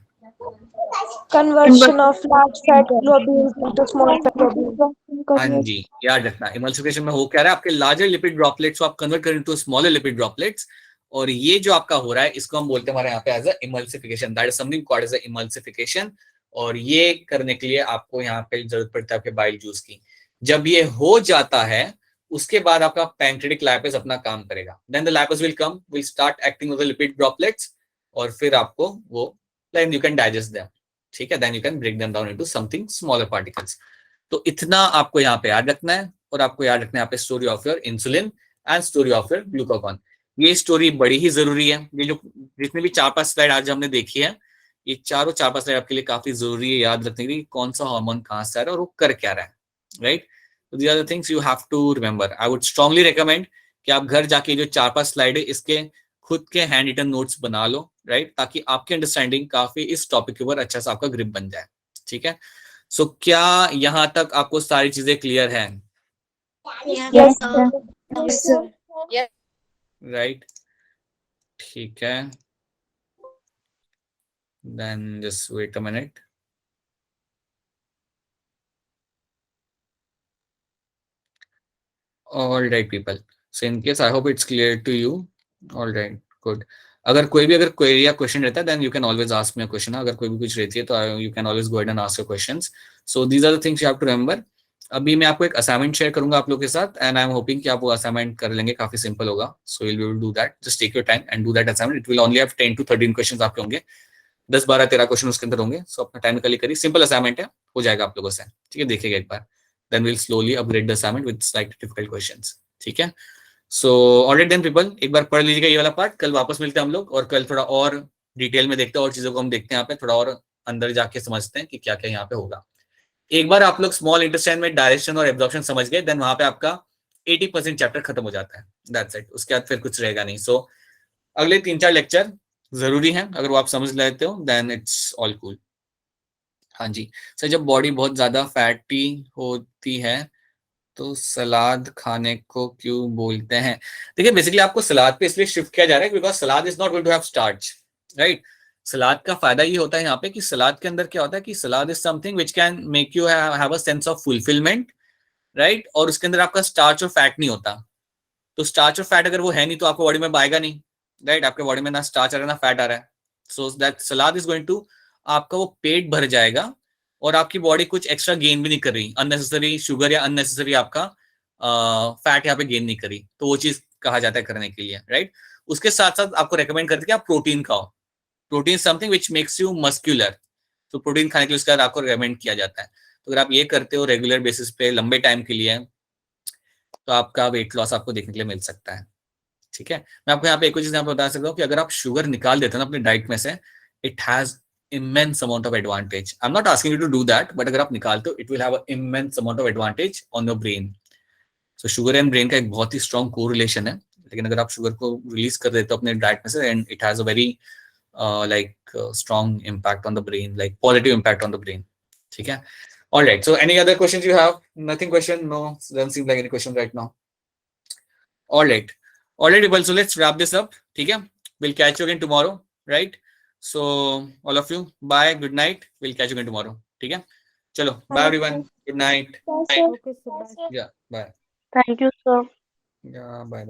Conversion of large fat globules into small fat globules. हाँ जी, याद रखना. इमल्सिफिकेशन में हो क्या रहा है? आपके लार्जर लिपिड ड्रॉपलेट्स को आप कन्वर्ट करें टू स्मॉलर लिपिड ड्रॉपलेट्स. और ये जो आपका हो रहा है, इसको हम बोलते हैं हमारे यहाँ पे as a emulsification. That is something called as a emulsification. और ये करने के लिए आपको यहाँ पे जरूरत पड़ता है आपके बाइल जूस की. जब ये हो जाता है, उसके बाद आपका पैंक्रियाटिक लाइपेज अपना काम करेगा. Then the lipase will come, will start acting on the lipid droplets, और फिर आपको वो then you can digest them. ठीक है? Then you can break them down into something smaller particles. तो इतना आपको यहाँ पे याद रखना है. और आपको याद रखना है यहाँ पे story of your insulin and story of your glucagon. ये स्टोरी बड़ी ही जरूरी है. ये जो जितने भी 4-5 स्लाइड आज हमने देखी है, ये चारों 4-5 स्लाइड आपके लिए काफी जरूरी है याद रखने के लिए. कौन सा हार्मोन कहाँ से आ रहा है और वो कर क्या रहा है. Right? So these are the things you have to remember. I would strongly recommend कि आप घर जाके जो 4-5 स्लाइड है, इसके खुद के हैंड रिटन नोट्स बना लो. राइट? ताकि आपकी अंडरस्टैंडिंग काफी इस टॉपिक के ऊपर अच्छा सा आपका ग्रिप बन जाए. ठीक है? सो क्या यहाँ तक आपको सारी चीजें क्लियर हैं? Yes, sir. Yes, sir. Right, ठीक है, then just wait a minute. All right, people. So in case I hope it's clear to you. All right, good. अगर कोई भी क्वेरी या क्वेश्चन रहता है then you can always ask me a question. अगर कोई भी कुछ रहती है तो you can always go ahead and ask your questions. So these are the things you have to remember. अभी मैं आपको एक असाइनमेंट शेयर करूंगा आप लोग के साथ एंड आई एम होपिंग कि आप वो असाइनमेंट कर लेंगे. काफी सिंपल होगा. So will be able to do that. Just take your time and do that assignment. It will only have 10 to 13 questions आपके होंगे. 10, 12, 13 क्वेश्चन उसके अंदर होंगे. सो अपना टाइम निकालिए, करिए. सिंपल असाइनमेंट है, हो जाएगा आप लोगों से. ठीक है, देखिएगा एक बार. Then will slowly upgrade the assignment with slightly difficult questions. ठीक है. सो ऑलराइट देन पीपल, एक बार पढ़ लीजिएगा ये वाला पार्ट. कल वापस मिलते हैं हम लोग और कल थोड़ा और डिटेल में देखते हैं और चीजों को हम देखते हैं यहाँ पे, थोड़ा और अंदर जाके समझते हैं कि क्या क्या यहाँ पे होगा. एक बार आप लोग स्मॉल इंटेस्टाइन में डायरेक्शन और एब्जॉर्प्शन समझ गए देन वहां पे आपका 80% चैप्टर खत्म हो जाता है. That's it. उसके बाद फिर कुछ रहेगा नहीं. सो अगले 3-4 लेक्चर जरूरी है. अगर वो आप समझ लेते हो देन इट्स ऑल कूल. हाँ जी सर, जब बॉडी बहुत ज्यादा फैटी होती है तो सलाद खाने को क्यों बोलते हैं? देखिए बेसिकली आपको सलाद पे इसलिए शिफ्ट किया जा रहा है because salad is not going to have starch, right. Salad का फायदा ये होता है यहाँ पे कि सलाद के अंदर क्या होता है कि salad is something which can make you have a sense of fulfilment, right. और उसके अंदर आपका स्टार्च और फैट नहीं होता. तो स्टार्च और फैट अगर वो है नहीं तो आपको बॉडी में आएगा नहीं, राइट. आपके बॉडी में ना स्टार्च आ रहा है ना फैट आ रहा है. So that salad is going to, आपका वो पेट भर जाएगा और आपकी बॉडी कुछ एक्स्ट्रा गेन भी नहीं कर रही. अननेसेसरी शुगर या अननेसेसरी आपका फैट यहाँ पे गेन नहीं करी. तो वो चीज कहा जाता है करने के लिए, राइट. उसके साथ साथ आपको रेकमेंड करते हैं कि आप प्रोटीन खाओ. Protein something which makes you muscular. तो प्रोटीन खाने के लिए उसके बाद आपको रेकमेंड किया जाता है. तो अगर आप ये करते हो रेगुलर बेसिस पे लंबे टाइम के लिए तो आपका वेट लॉस आपको देखने के लिए मिल सकता है. ठीक है. मैं आपको यहाँ पे एक चीज यहाँ पे बता सकता हूँ कि अगर आप शुगर निकाल देते हो ना अपने डाइट में से, it has immense amount of advantage. I'm not asking you to do that, but अगर आप निकालते हो, it will have an immense amount of advantage on your brain. So sugar and brain का एक बहुत ही strong correlation है. लेकिन अगर आप शुगर को रिलीज कर देते हो अपने डाइट में से, and it has a very strong impact on the brain, like positive impact on the brain. ठीक है. All right. So any other questions you have? Nothing question? No, doesn't seem like any question right now. All right. All right, people. So let's wrap this up. ठीक है. We'll catch you again tomorrow, right? So all of you, bye, good night. We'll catch you again tomorrow. ठीक है. चलो, bye everyone. Good night. Okay, sir. Yeah, bye. Thank you, sir. Yeah, bye.